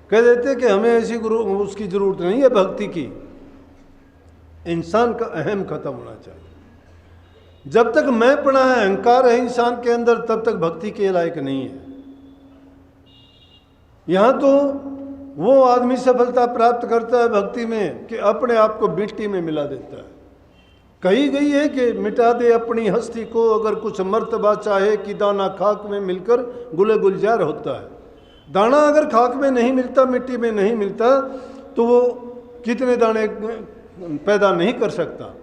कह देते कि हमें ऐसी गुरु उसकी ज़रूरत नहीं है भक्ति की। इंसान का अहम खत्म होना चाहिए। जब तक मैं पड़ा है, अहंकार है इंसान के अंदर, तब तक भक्ति के लायक नहीं है। यहाँ तो वो आदमी सफलता प्राप्त करता है भक्ति में कि अपने आप को मिट्टी में मिला देता है। कही गई है कि मिटा दे अपनी हस्ती को, अगर कुछ मर्तबा चाहे कि दाना खाक में मिलकर गुले गुलजार होता है। दाना अगर खाक में नहीं मिलता, मिट्टी में नहीं मिलता, तो वो कितने दाने पैदा नहीं कर सकता।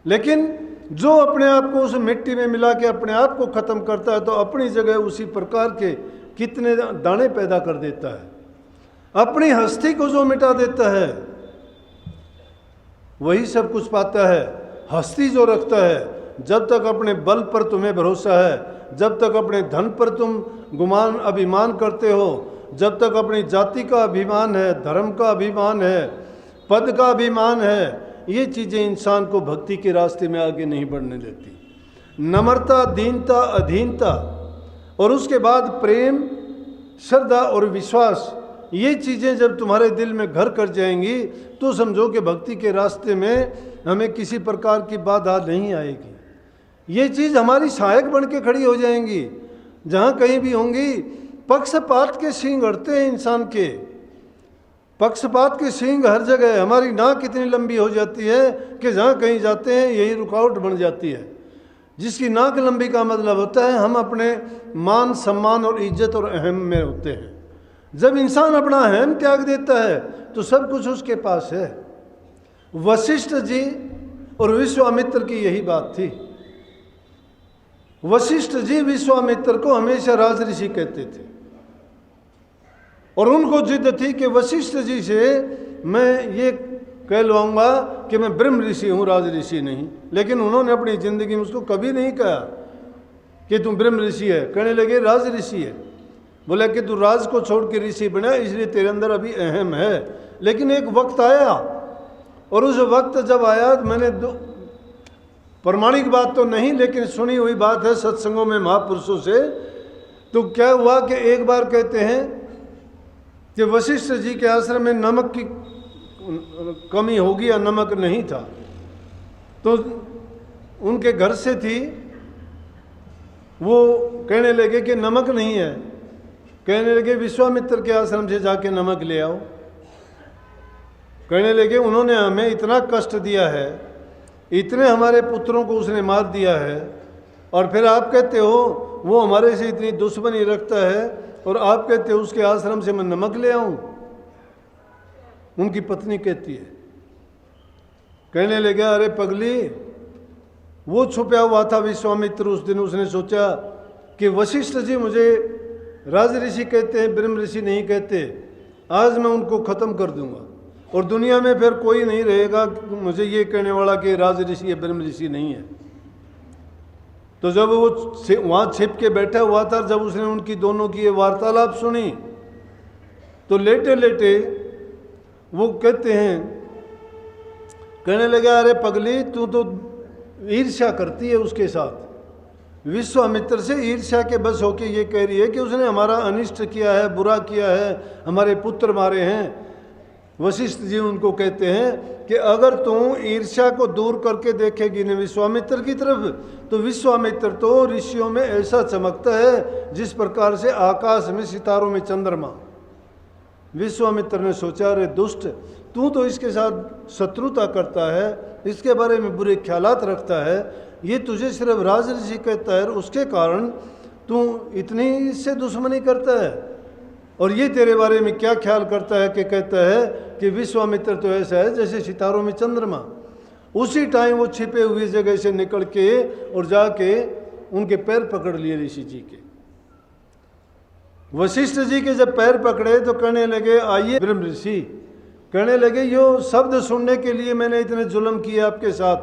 लेकिन जो अपने आप को उस मिट्टी में मिला के अपने आप को ख़त्म करता है, तो अपनी जगह उसी प्रकार के कितने दाने पैदा कर देता है। अपनी हस्ती को जो मिटा देता है, वही सब कुछ पाता है। हस्ती जो रखता है, जब तक अपने बल पर तुम्हें भरोसा है, जब तक अपने धन पर तुम गुमान अभिमान करते हो, जब तक अपनी जाति का अभिमान है, धर्म का अभिमान है, पद का अभिमान है, ये चीज़ें इंसान को भक्ति के रास्ते में आगे नहीं बढ़ने देती। नम्रता, दीनता, अधीनता, और उसके बाद प्रेम, श्रद्धा और विश्वास, ये चीज़ें जब तुम्हारे दिल में घर कर जाएंगी, तो समझो कि भक्ति के रास्ते में हमें किसी प्रकार की बाधा नहीं आएगी। ये चीज़ हमारी सहायक बन के खड़ी हो जाएंगी। जहाँ कहीं भी होंगी, पक्षपात के सींग अड़ते हैं इंसान के, पक्षपात के सींग हर जगह है। हमारी नाक इतनी लंबी हो जाती है कि जहाँ कहीं जाते हैं यही रुकावट बन जाती है। जिसकी नाक लंबी का मतलब होता है हम अपने मान सम्मान और इज्जत और अहम में होते हैं। जब इंसान अपना अहम त्याग देता है तो सब कुछ उसके पास है। वशिष्ठ जी और विश्वामित्र की यही बात थी। वशिष्ठ जी विश्वामित्र को हमेशा राज ऋषि कहते थे, और उनको जिद थी कि वशिष्ठ जी से मैं ये कहलवाऊंगा कि मैं ब्रह्म ऋषि हूँ, राज ऋषि नहीं। लेकिन उन्होंने अपनी ज़िंदगी में उसको कभी नहीं कहा कि तुम ब्रह्म ऋषि है, कहने लगे राज ऋषि है। बोला कि तू राज को छोड़ के ऋषि बना, इसलिए तेरे अंदर अभी अहम है। लेकिन एक वक्त आया, और उस वक्त जब आया, मैंने प्रमाणिक बात तो नहीं लेकिन सुनी हुई बात है सत्संगों में महापुरुषों से, तो क्या हुआ कि एक बार कहते हैं कि वशिष्ठ जी के आश्रम में नमक की कमी होगी या नमक नहीं था, तो उनके घर से थी, वो कहने लगे कि नमक नहीं है। कहने लगे विश्वामित्र के आश्रम से जाके नमक ले आओ। कहने लगे उन्होंने हमें इतना कष्ट दिया है, इतने हमारे पुत्रों को उसने मार दिया है, और फिर आप कहते हो वो हमारे से इतनी दुश्मनी रखता है, और आप कहते हो उसके आश्रम से मैं नमक ले आऊं। उनकी पत्नी कहती है, कहने लगे अरे पगली, वो छुपा हुआ था विश्वामित्र। उस दिन उसने सोचा कि वशिष्ठ जी मुझे राज ऋषि कहते हैं, ब्रह्म ऋषि नहीं कहते, आज मैं उनको ख़त्म कर दूंगा और दुनिया में फिर कोई नहीं रहेगा मुझे ये कहने वाला कि राज ऋषि या ब्रह्म ऋषि नहीं है। तो जब वो वहाँ छिप के बैठा हुआ था, जब उसने उनकी दोनों की ये वार्तालाप सुनी, तो लेटे लेटे वो कहते हैं, कहने लगा अरे पगली, तू तो ईर्ष्या करती है उसके साथ। विश्वामित्र से ईर्ष्या के बस होके ये कह रही है कि उसने हमारा अनिष्ट किया है, बुरा किया है, हमारे पुत्र मारे हैं। वशिष्ठ जी उनको कहते हैं कि अगर तू ईर्ष्या को दूर करके देखेगी न विश्वामित्र की तरफ, तो विश्वामित्र तो ऋषियों में ऐसा चमकता है जिस प्रकार से आकाश में सितारों में चंद्रमा। विश्वामित्र ने सोचा अरे दुष्ट, तू तो इसके साथ शत्रुता करता है, इसके बारे में बुरे ख्यालात रखता है, ये तुझे सिर्फ राज ऋषि कहता है, उसके कारण तू इतनी इससे दुश्मनी करता है, और ये तेरे बारे में क्या ख्याल करता है कि कहता है कि विश्वामित्र तो ऐसा है जैसे सितारों में चंद्रमा। उसी टाइम वो छिपे हुई जगह से निकल के और जाके उनके पैर पकड़ लिए ऋषि जी के। वशिष्ठ जी के जब पैर पकड़े तो कहने लगे आइए ब्रह्म ऋषि, कहने लगे यो शब्द सुनने के लिए मैंने इतने जुल्म किए आपके साथ,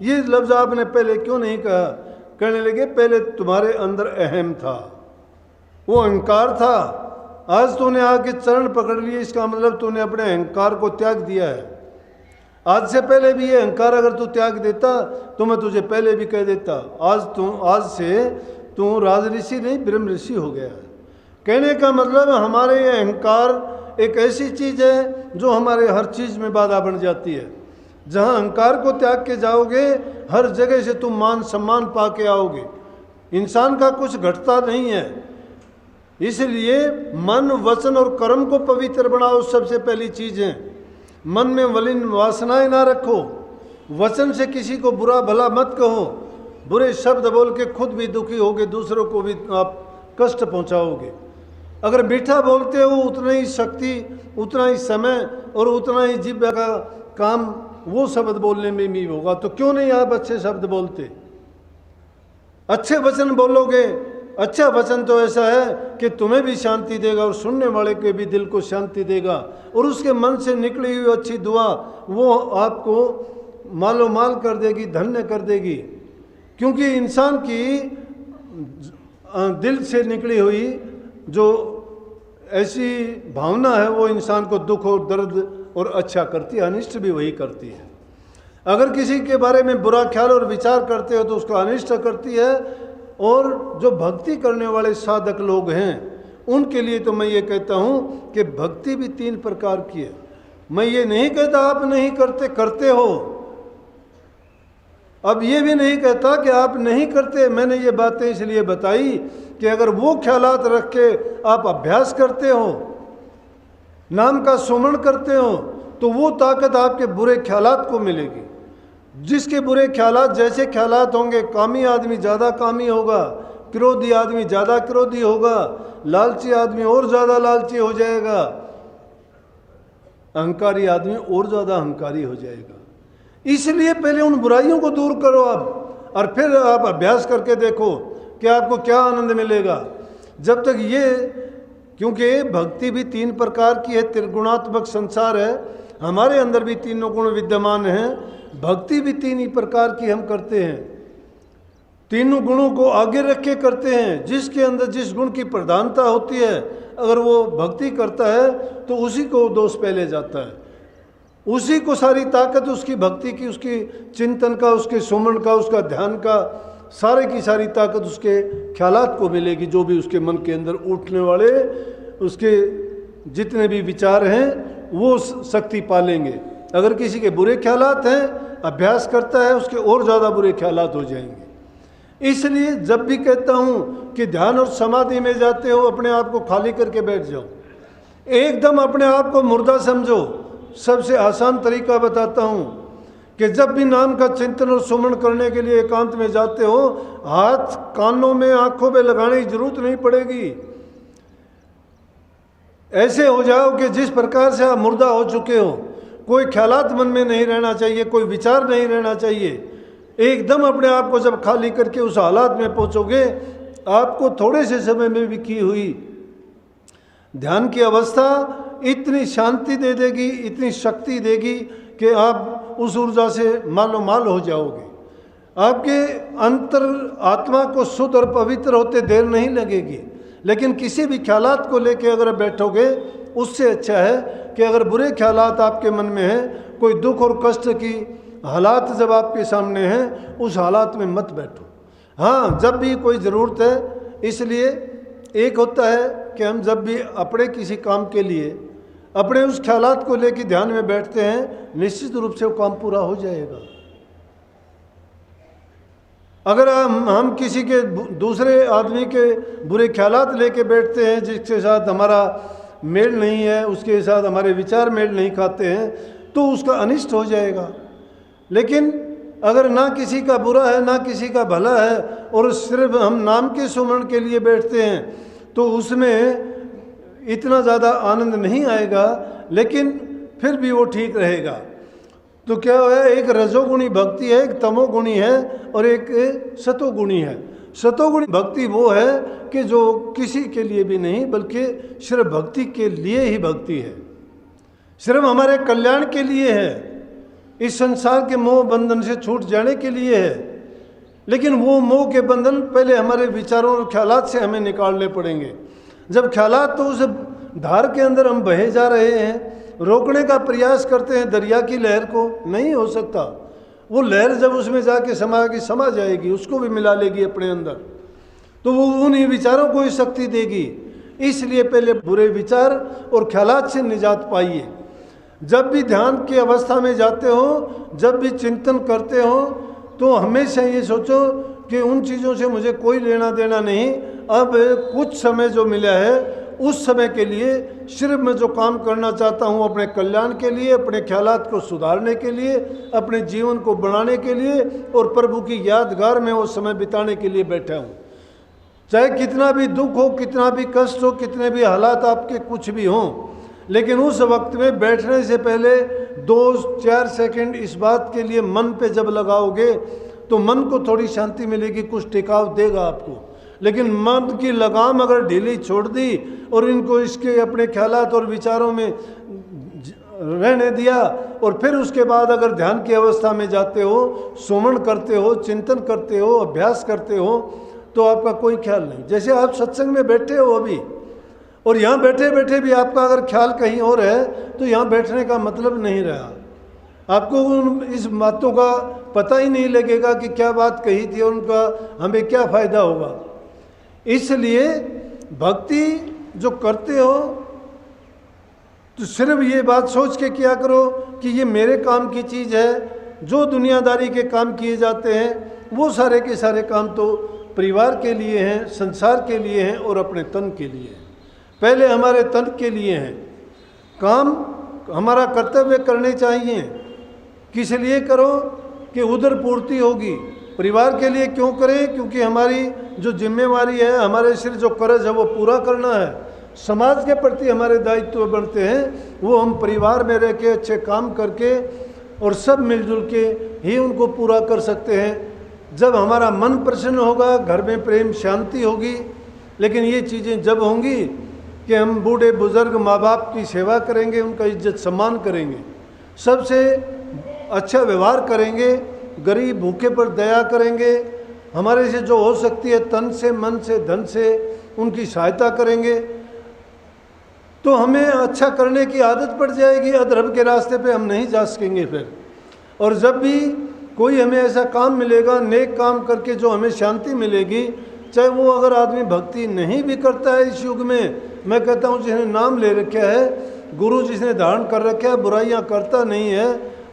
ये लफ्ज़ आपने पहले क्यों नहीं कहा। कहने लगे पहले तुम्हारे अंदर अहम था, वो अहंकार था, आज तूने आके चरण पकड़ लिए, इसका मतलब तूने अपने अहंकार को त्याग दिया है। आज से पहले भी ये अहंकार अगर तू त्याग देता तो मैं तुझे पहले भी कह देता, आज से तू राज ऋषि नहीं ब्रह्म ऋषि हो गया है। कहने का मतलब हमारे ये अहंकार एक ऐसी चीज़ है जो हमारे हर चीज़ में बाधा बन जाती है। जहाँ अहंकार को त्याग के जाओगे हर जगह से तुम मान सम्मान पा के आओगे, इंसान का कुछ घटता नहीं है। इसलिए मन वचन और कर्म को पवित्र बनाओ, सबसे पहली चीज़ है। मन में मलिन वासनाएं ना रखो, वचन से किसी को बुरा भला मत कहो, बुरे शब्द बोल के खुद भी दुखी होगे, दूसरों को भी आप कष्ट पहुंचाओगे। अगर मीठा बोलते हो उतना ही शक्ति, उतना ही समय और उतना ही जिह्वा का काम वो शब्द बोलने में भी होगा। तो क्यों नहीं आप अच्छे शब्द बोलते, अच्छे वचन बोलोगे। अच्छा वचन तो ऐसा है कि तुम्हें भी शांति देगा और सुनने वाले के भी दिल को शांति देगा, और उसके मन से निकली हुई अच्छी दुआ वो आपको मालो माल कर देगी, धन्य कर देगी। क्योंकि इंसान की दिल से निकली हुई जो ऐसी भावना है वो इंसान को दुख और दर्द और अच्छा करती है, अनिष्ट भी वही करती है। अगर किसी के बारे में बुरा ख्याल और विचार करते हो तो उसको अनिष्ट करती है। और जो भक्ति करने वाले साधक लोग हैं उनके लिए तो मैं ये कहता हूँ कि भक्ति भी 3 प्रकार की है। मैं ये नहीं कहता आप नहीं करते, करते हो। अब ये भी नहीं कहता कि आप नहीं करते। मैंने ये बातें इसलिए बताई कि अगर वो ख्यालात रख के आप अभ्यास करते हो, नाम का सुमरण करते हो, तो वो ताकत आपके बुरे ख्यालात को मिलेगी। जिसके बुरे ख्यालात जैसे ख्यालात होंगे, कामी आदमी ज़्यादा कामी होगा, क्रोधी आदमी ज़्यादा क्रोधी होगा, लालची आदमी और ज़्यादा लालची हो जाएगा, अहंकारी आदमी और ज़्यादा अहंकारी हो जाएगा। इसलिए पहले उन बुराइयों को दूर करो आप, और फिर आप अभ्यास करके देखो कि आपको क्या आनंद मिलेगा। जब तक ये, क्योंकि भक्ति भी 3 प्रकार की है, त्रिगुणात्मक संसार है, हमारे अंदर भी तीनों गुण विद्यमान हैं। भक्ति भी 3 ही प्रकार की हम करते हैं, तीनों गुणों को आगे रख के करते हैं। जिसके अंदर जिस गुण की प्रधानता होती है, अगर वो भक्ति करता है तो उसी को दोष पहले जाता है, उसी को सारी ताकत उसकी भक्ति की, उसकी चिंतन का, उसके सुमरण का, उसका ध्यान का, सारे की सारी ताकत उसके ख्यालात को मिलेगी। जो भी उसके मन के अंदर उठने वाले उसके जितने भी विचार हैं वो शक्ति पालेंगे। अगर किसी के बुरे ख्यालात हैं, अभ्यास करता है, उसके और ज़्यादा बुरे ख्यालात हो जाएंगे। इसलिए जब भी कहता हूँ कि ध्यान और समाधि में जाते हो, अपने आप को खाली करके बैठ जाओ, एकदम अपने आप को मुर्दा समझो। सबसे आसान तरीका बताता हूँ कि जब भी नाम का चिंतन और सुमन करने के लिए एकांत में जाते हो, हाथ कानों में, आंखों में लगाने की जरूरत नहीं पड़ेगी। ऐसे हो जाओ कि जिस प्रकार से आप मुर्दा हो चुके हो, कोई ख्यालात मन में नहीं रहना चाहिए, कोई विचार नहीं रहना चाहिए। एकदम अपने आप को जब खाली करके उस हालात में पहुंचोगे, आपको थोड़े से समय में भी की हुई ध्यान की अवस्था इतनी शांति दे देगी, इतनी शक्ति देगी कि आप उस ऊर्जा से मालो माल हो जाओगे। आपके अंतर आत्मा को शुद्ध और पवित्र होते देर नहीं लगेगी। लेकिन किसी भी ख्यालात को लेके अगर बैठोगे, उससे अच्छा है कि अगर बुरे ख्यालात आपके मन में हैं, कोई दुख और कष्ट की हालात जब आपके सामने हैं, उस हालात में मत बैठो। हाँ, जब भी कोई ज़रूरत है, इसलिए एक होता है कि हम जब भी अपने किसी काम के लिए अपने उस ख्यालात को लेकर ध्यान में बैठते हैं, निश्चित रूप से वो काम पूरा हो जाएगा। अगर हम किसी के दूसरे आदमी के बुरे ख्यालात लेके बैठते हैं, जिसके साथ हमारा मेल नहीं है, उसके साथ हमारे विचार मेल नहीं खाते हैं, तो उसका अनिष्ट हो जाएगा। लेकिन अगर ना किसी का बुरा है ना किसी का भला है, और सिर्फ हम नाम के सुमरण के लिए बैठते हैं, तो उसमें इतना ज़्यादा आनंद नहीं आएगा, लेकिन फिर भी वो ठीक रहेगा। तो क्या है, एक रजोगुणी भक्ति है, एक तमोगुणी है और एक सतोगुणी है। सतोगुणी भक्ति वो है कि जो किसी के लिए भी नहीं, बल्कि सिर्फ भक्ति के लिए ही भक्ति है, सिर्फ हमारे कल्याण के लिए है, इस संसार के मोह बंधन से छूट जाने के लिए है। लेकिन वो मोह के बंधन पहले हमारे विचारों और ख्यालात से हमें निकालने पड़ेंगे। जब ख्यालात तो उस धार के अंदर हम बहे जा रहे हैं, रोकने का प्रयास करते हैं दरिया की लहर को, नहीं हो सकता। वो लहर जब उसमें जाके समा जाएगी, उसको भी मिला लेगी अपने अंदर, तो वो उन्हीं विचारों को ही शक्ति देगी। इसलिए पहले बुरे विचार और ख्यालात से निजात पाइए। जब भी ध्यान की अवस्था में जाते हो, जब भी चिंतन करते हो, तो हमेशा ये सोचो कि उन चीज़ों से मुझे कोई लेना देना नहीं। अब कुछ समय जो मिला है, उस समय के लिए सिर्फ मैं जो काम करना चाहता हूँ अपने कल्याण के लिए, अपने ख्यालात को सुधारने के लिए, अपने जीवन को बनाने के लिए और प्रभु की यादगार में वो समय बिताने के लिए बैठा हूँ। चाहे कितना भी दुख हो, कितना भी कष्ट हो, कितने भी हालात आपके कुछ भी हों, लेकिन उस वक्त में बैठने से पहले 2-4 सेकंड इस बात के लिए मन पे जब लगाओगे, तो मन को थोड़ी शांति मिलेगी, कुछ टिकाव देगा आपको। लेकिन मन की लगाम अगर ढीली छोड़ दी और इनको इसके अपने ख्यालात और विचारों में रहने दिया, और फिर उसके बाद अगर ध्यान की अवस्था में जाते हो, सुमन करते हो, चिंतन करते हो, अभ्यास करते हो, तो आपका कोई ख्याल नहीं। जैसे आप सत्संग में बैठे हो अभी, और यहाँ बैठे बैठे भी आपका अगर ख्याल कहीं और है, तो यहाँ बैठने का मतलब नहीं रहा। आपको इस बातों का पता ही नहीं लगेगा कि क्या बात कही थी और उनका हमें क्या फ़ायदा होगा। इसलिए भक्ति जो करते हो, तो सिर्फ ये बात सोच के किया करो कि ये मेरे काम की चीज़ है। जो दुनियादारी के काम किए जाते हैं, वो सारे के सारे काम तो परिवार के लिए हैं, संसार के लिए हैं और अपने तन के लिए हैं। पहले हमारे तन के लिए हैं काम, हमारा कर्तव्य करने चाहिए। किस लिए करो कि उधर पूर्ति होगी। परिवार के लिए क्यों करें? क्योंकि हमारी जो जिम्मेवारी है, हमारे सिर जो कर्ज है, वो पूरा करना है। समाज के प्रति हमारे दायित्व बनते हैं, वो हम परिवार में रह के अच्छे काम करके और सब मिलजुल के ही उनको पूरा कर सकते हैं। जब हमारा मन प्रसन्न होगा, घर में प्रेम शांति होगी। लेकिन ये चीज़ें जब होंगी कि हम बूढ़े बुजुर्ग माँ बाप की सेवा करेंगे, उनका इज्जत सम्मान करेंगे, सबसे अच्छा व्यवहार करेंगे, गरीब भूखे पर दया करेंगे, हमारे से जो हो सकती है तन से, मन से, धन से उनकी सहायता करेंगे, तो हमें अच्छा करने की आदत पड़ जाएगी। अधर्म के रास्ते पे हम नहीं जा सकेंगे फिर। और जब भी कोई हमें ऐसा काम मिलेगा, नेक काम करके जो हमें शांति मिलेगी, चाहे वो अगर आदमी भक्ति नहीं भी करता है इस युग में, मैं कहता हूँ जिन्हें नाम ले रखा है, गुरु जिसने धारण कर रखा है बुराइयां करता नहीं है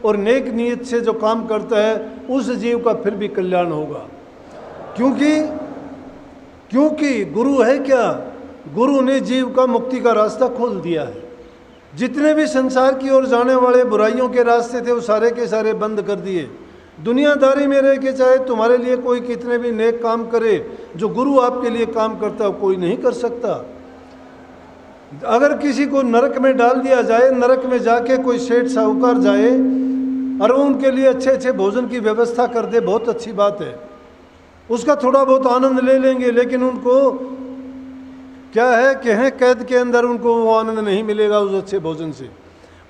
और नेक नीयत से जो काम करता है उस जीव का फिर भी कल्याण होगा। क्योंकि गुरु है क्या? गुरु ने जीव का मुक्ति का रास्ता खोल दिया है। जितने भी संसार की ओर जाने वाले बुराइयों के रास्ते थे वो सारे के सारे बंद कर दिए। दुनियादारी में रह के चाहे तुम्हारे लिए कोई कितने भी नेक काम करे, जो गुरु आपके लिए काम करता है कोई नहीं कर सकता। अगर किसी को नरक में डाल दिया जाए, नरक में जाके कोई सेठ साहूकार जाए और वो उनके लिए अच्छे अच्छे भोजन की व्यवस्था कर दे, बहुत अच्छी बात है, उसका थोड़ा बहुत आनंद ले लेंगे, लेकिन उनको क्या है कि हैं कैद के अंदर, उनको वो आनंद नहीं मिलेगा उस अच्छे भोजन से।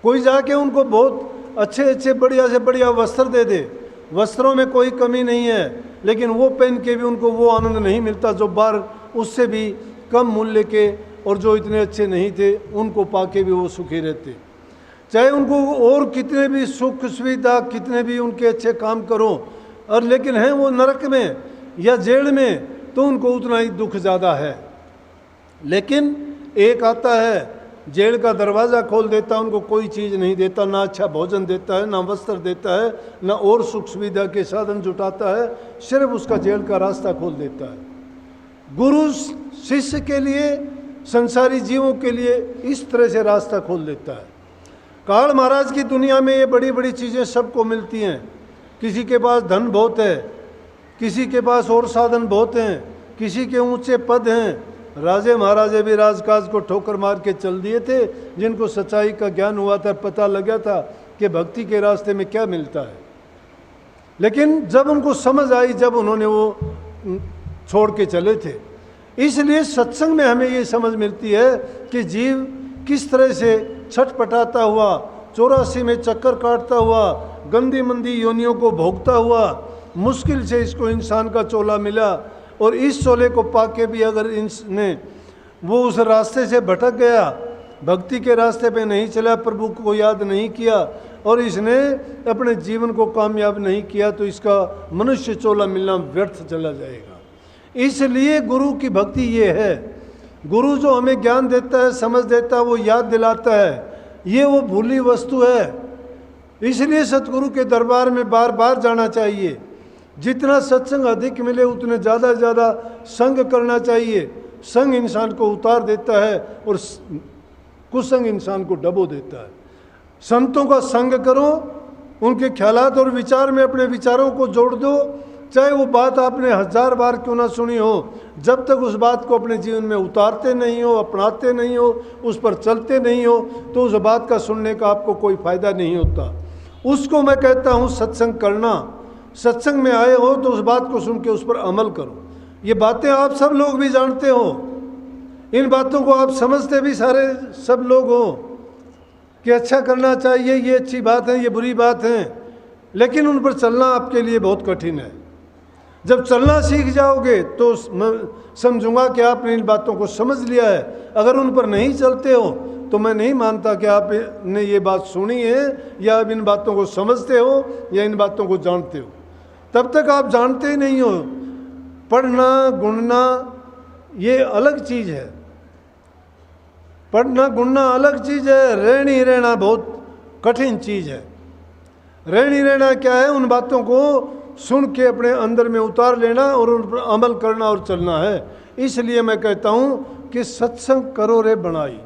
कोई जाके उनको बहुत अच्छे अच्छे बढ़िया से बढ़िया वस्त्र दे दे, वस्त्रों में कोई कमी नहीं है, लेकिन वो पहन के भी उनको वो आनंद नहीं मिलता जो बाहर उससे भी कम मूल्य के और जो इतने अच्छे नहीं थे उनको पाके भी वो सुखी रहते। चाहे उनको और कितने भी सुख सुविधा, कितने भी उनके अच्छे काम करो, और लेकिन हैं वो नरक में या जेल में, तो उनको उतना ही दुख ज़्यादा है। लेकिन एक आता है जेल का दरवाज़ा खोल देता है, उनको कोई चीज़ नहीं देता, ना अच्छा भोजन देता है, ना वस्त्र देता है, ना और सुख सुविधा के साधन जुटाता है, सिर्फ उसका जेल का रास्ता खोल देता है। गुरु शिष्य के लिए, संसारी जीवों के लिए इस तरह से रास्ता खोल देता है। काल महाराज की दुनिया में ये बड़ी बड़ी चीज़ें सबको मिलती हैं। किसी के पास धन बहुत है, किसी के पास और साधन बहुत हैं, किसी के ऊंचे पद हैं। राजे महाराजे भी राजकाज को ठोकर मार के चल दिए थे, जिनको सच्चाई का ज्ञान हुआ था, पता लगा था कि भक्ति के रास्ते में क्या मिलता है। लेकिन जब उनको समझ आई, जब उन्होंने वो छोड़ के चले थे। इसलिए सत्संग में हमें ये समझ मिलती है कि जीव किस तरह से छटपटाता हुआ, 84 में चक्कर काटता हुआ, गंदी मंदी योनियों को भोगता हुआ, मुश्किल से इसको इंसान का चोला मिला, और इस चोले को पाके भी अगर इसने वो उस रास्ते से भटक गया, भक्ति के रास्ते पे नहीं चला, प्रभु को याद नहीं किया और इसने अपने जीवन को कामयाब नहीं किया, तो इसका मनुष्य चोला मिलना व्यर्थ चला जाएगा। इसलिए गुरु की भक्ति ये है। गुरु जो हमें ज्ञान देता है, समझ देता है, वो याद दिलाता है, ये वो भूली वस्तु है। इसलिए सतगुरु के दरबार में बार बार जाना चाहिए। जितना सत्संग अधिक मिले उतने ज़्यादा ज़्यादा संग करना चाहिए। संग इंसान को उतार देता है और कुसंग इंसान को डबो देता है। संतों का संग करो, उनके ख्यालात और विचार में अपने विचारों को जोड़ दो, चाहे वो बात आपने 1000 बार क्यों ना सुनी हो। जब तक उस बात को अपने जीवन में उतारते नहीं हो, अपनाते नहीं हो, उस पर चलते नहीं हो, तो उस बात का सुनने का आपको कोई फायदा नहीं होता। उसको मैं कहता हूँ सत्संग करना। सत्संग में आए हो तो उस बात को सुन के उस पर अमल करो। ये बातें आप सब लोग भी जानते हो, इन बातों को आप समझते भी सारे सब लोग हो कि अच्छा करना चाहिए, ये अच्छी बात है, ये बुरी बात है, लेकिन उन पर चलना आपके लिए बहुत कठिन है। जब चलना सीख जाओगे तो मैं समझूंगा कि आपने इन बातों को समझ लिया है। अगर उन पर नहीं चलते हो तो मैं नहीं मानता कि आपने ये बात सुनी है या आप इन बातों को समझते हो या इन बातों को जानते हो। तब तक आप जानते ही नहीं हो। पढ़ना गुणना ये अलग चीज़ है, पढ़ना गुणना अलग चीज़ है, रहनी रहना बहुत कठिन चीज़ है। रहनी रहना क्या है? उन बातों को सुन के अपने अंदर में उतार लेना और उन पर अमल करना और चलना है। इसलिए मैं कहता हूँ कि सत्संग करो रे बनाई।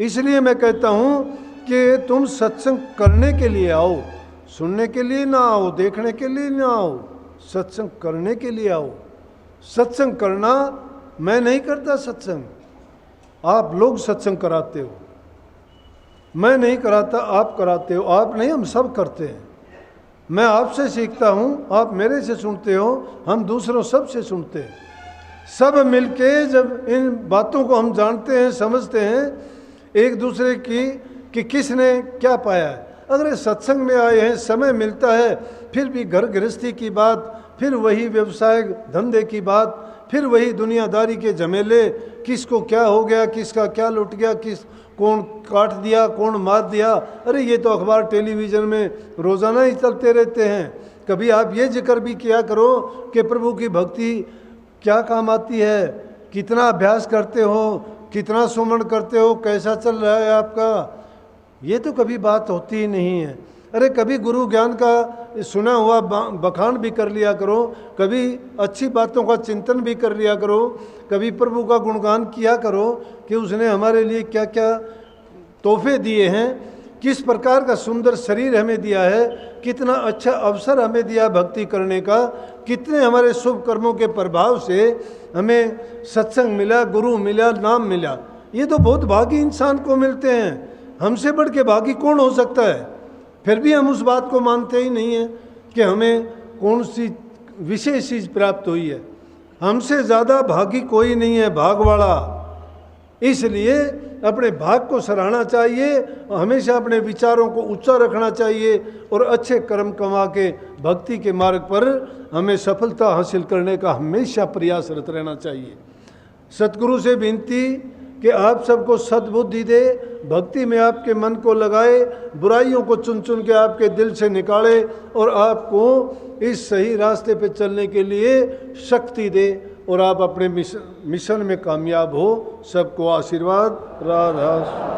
इसलिए मैं कहता हूँ कि तुम सत्संग करने के लिए आओ, सुनने के लिए ना आओ, देखने के लिए ना आओ, सत्संग करने के लिए आओ। सत्संग करना मैं नहीं करता, सत्संग आप लोग सत्संग कराते हो, मैं नहीं कराता, आप कराते हो। आप नहीं, हम सब करते हैं। मैं आपसे सीखता हूँ, आप मेरे से सुनते हो, हम दूसरों सब से सुनते हैं। सब मिलके जब इन बातों को हम जानते हैं, समझते हैं एक दूसरे की कि किसने क्या पाया है। अगर सत्संग में आए हैं, समय मिलता है, फिर भी घर गृहस्थी की बात, फिर वही व्यवसाय धंधे की बात, फिर वही दुनियादारी के झमेले, किसको क्या हो गया, किसका क्या लुट गया, किस कौन काट दिया, कौन मार दिया। अरे ये तो अखबार टेलीविज़न में रोज़ाना ही चलते रहते हैं। कभी आप ये जिक्र भी किया करो कि प्रभु की भक्ति क्या काम आती है, कितना अभ्यास करते हो, कितना सुमन करते हो, कैसा चल रहा है आपका, ये तो कभी बात होती ही नहीं है। अरे कभी गुरु ज्ञान का सुना हुआ बखान भी कर लिया करो, कभी अच्छी बातों का चिंतन भी कर लिया करो, कभी प्रभु का गुणगान किया करो कि उसने हमारे लिए क्या क्या तोहफे दिए हैं, किस प्रकार का सुंदर शरीर हमें दिया है, कितना अच्छा अवसर हमें दिया भक्ति करने का, कितने हमारे शुभ कर्मों के प्रभाव से हमें सत्संग मिला, गुरु मिला, नाम मिला। ये तो बहुत भागी इंसान को मिलते हैं, हमसे बढ़ के भागी कौन हो सकता है। फिर भी हम उस बात को मानते ही नहीं हैं कि हमें कौन सी विशेष चीज़ प्राप्त हुई है। हमसे ज़्यादा भागी कोई नहीं है, भाग वाला। इसलिए अपने भाग को सराहना चाहिए, हमेशा अपने विचारों को ऊंचा रखना चाहिए और अच्छे कर्म कमा के भक्ति के मार्ग पर हमें सफलता हासिल करने का हमेशा प्रयासरत रहना चाहिए। सतगुरु से विनती कि आप सबको सद्बुद्धि दे, भक्ति में आपके मन को लगाए, बुराइयों को चुन चुन के आपके दिल से निकाले और आपको इस सही रास्ते पे चलने के लिए शक्ति दे और आप अपने मिशन में कामयाब हो। सबको आशीर्वाद। राधा।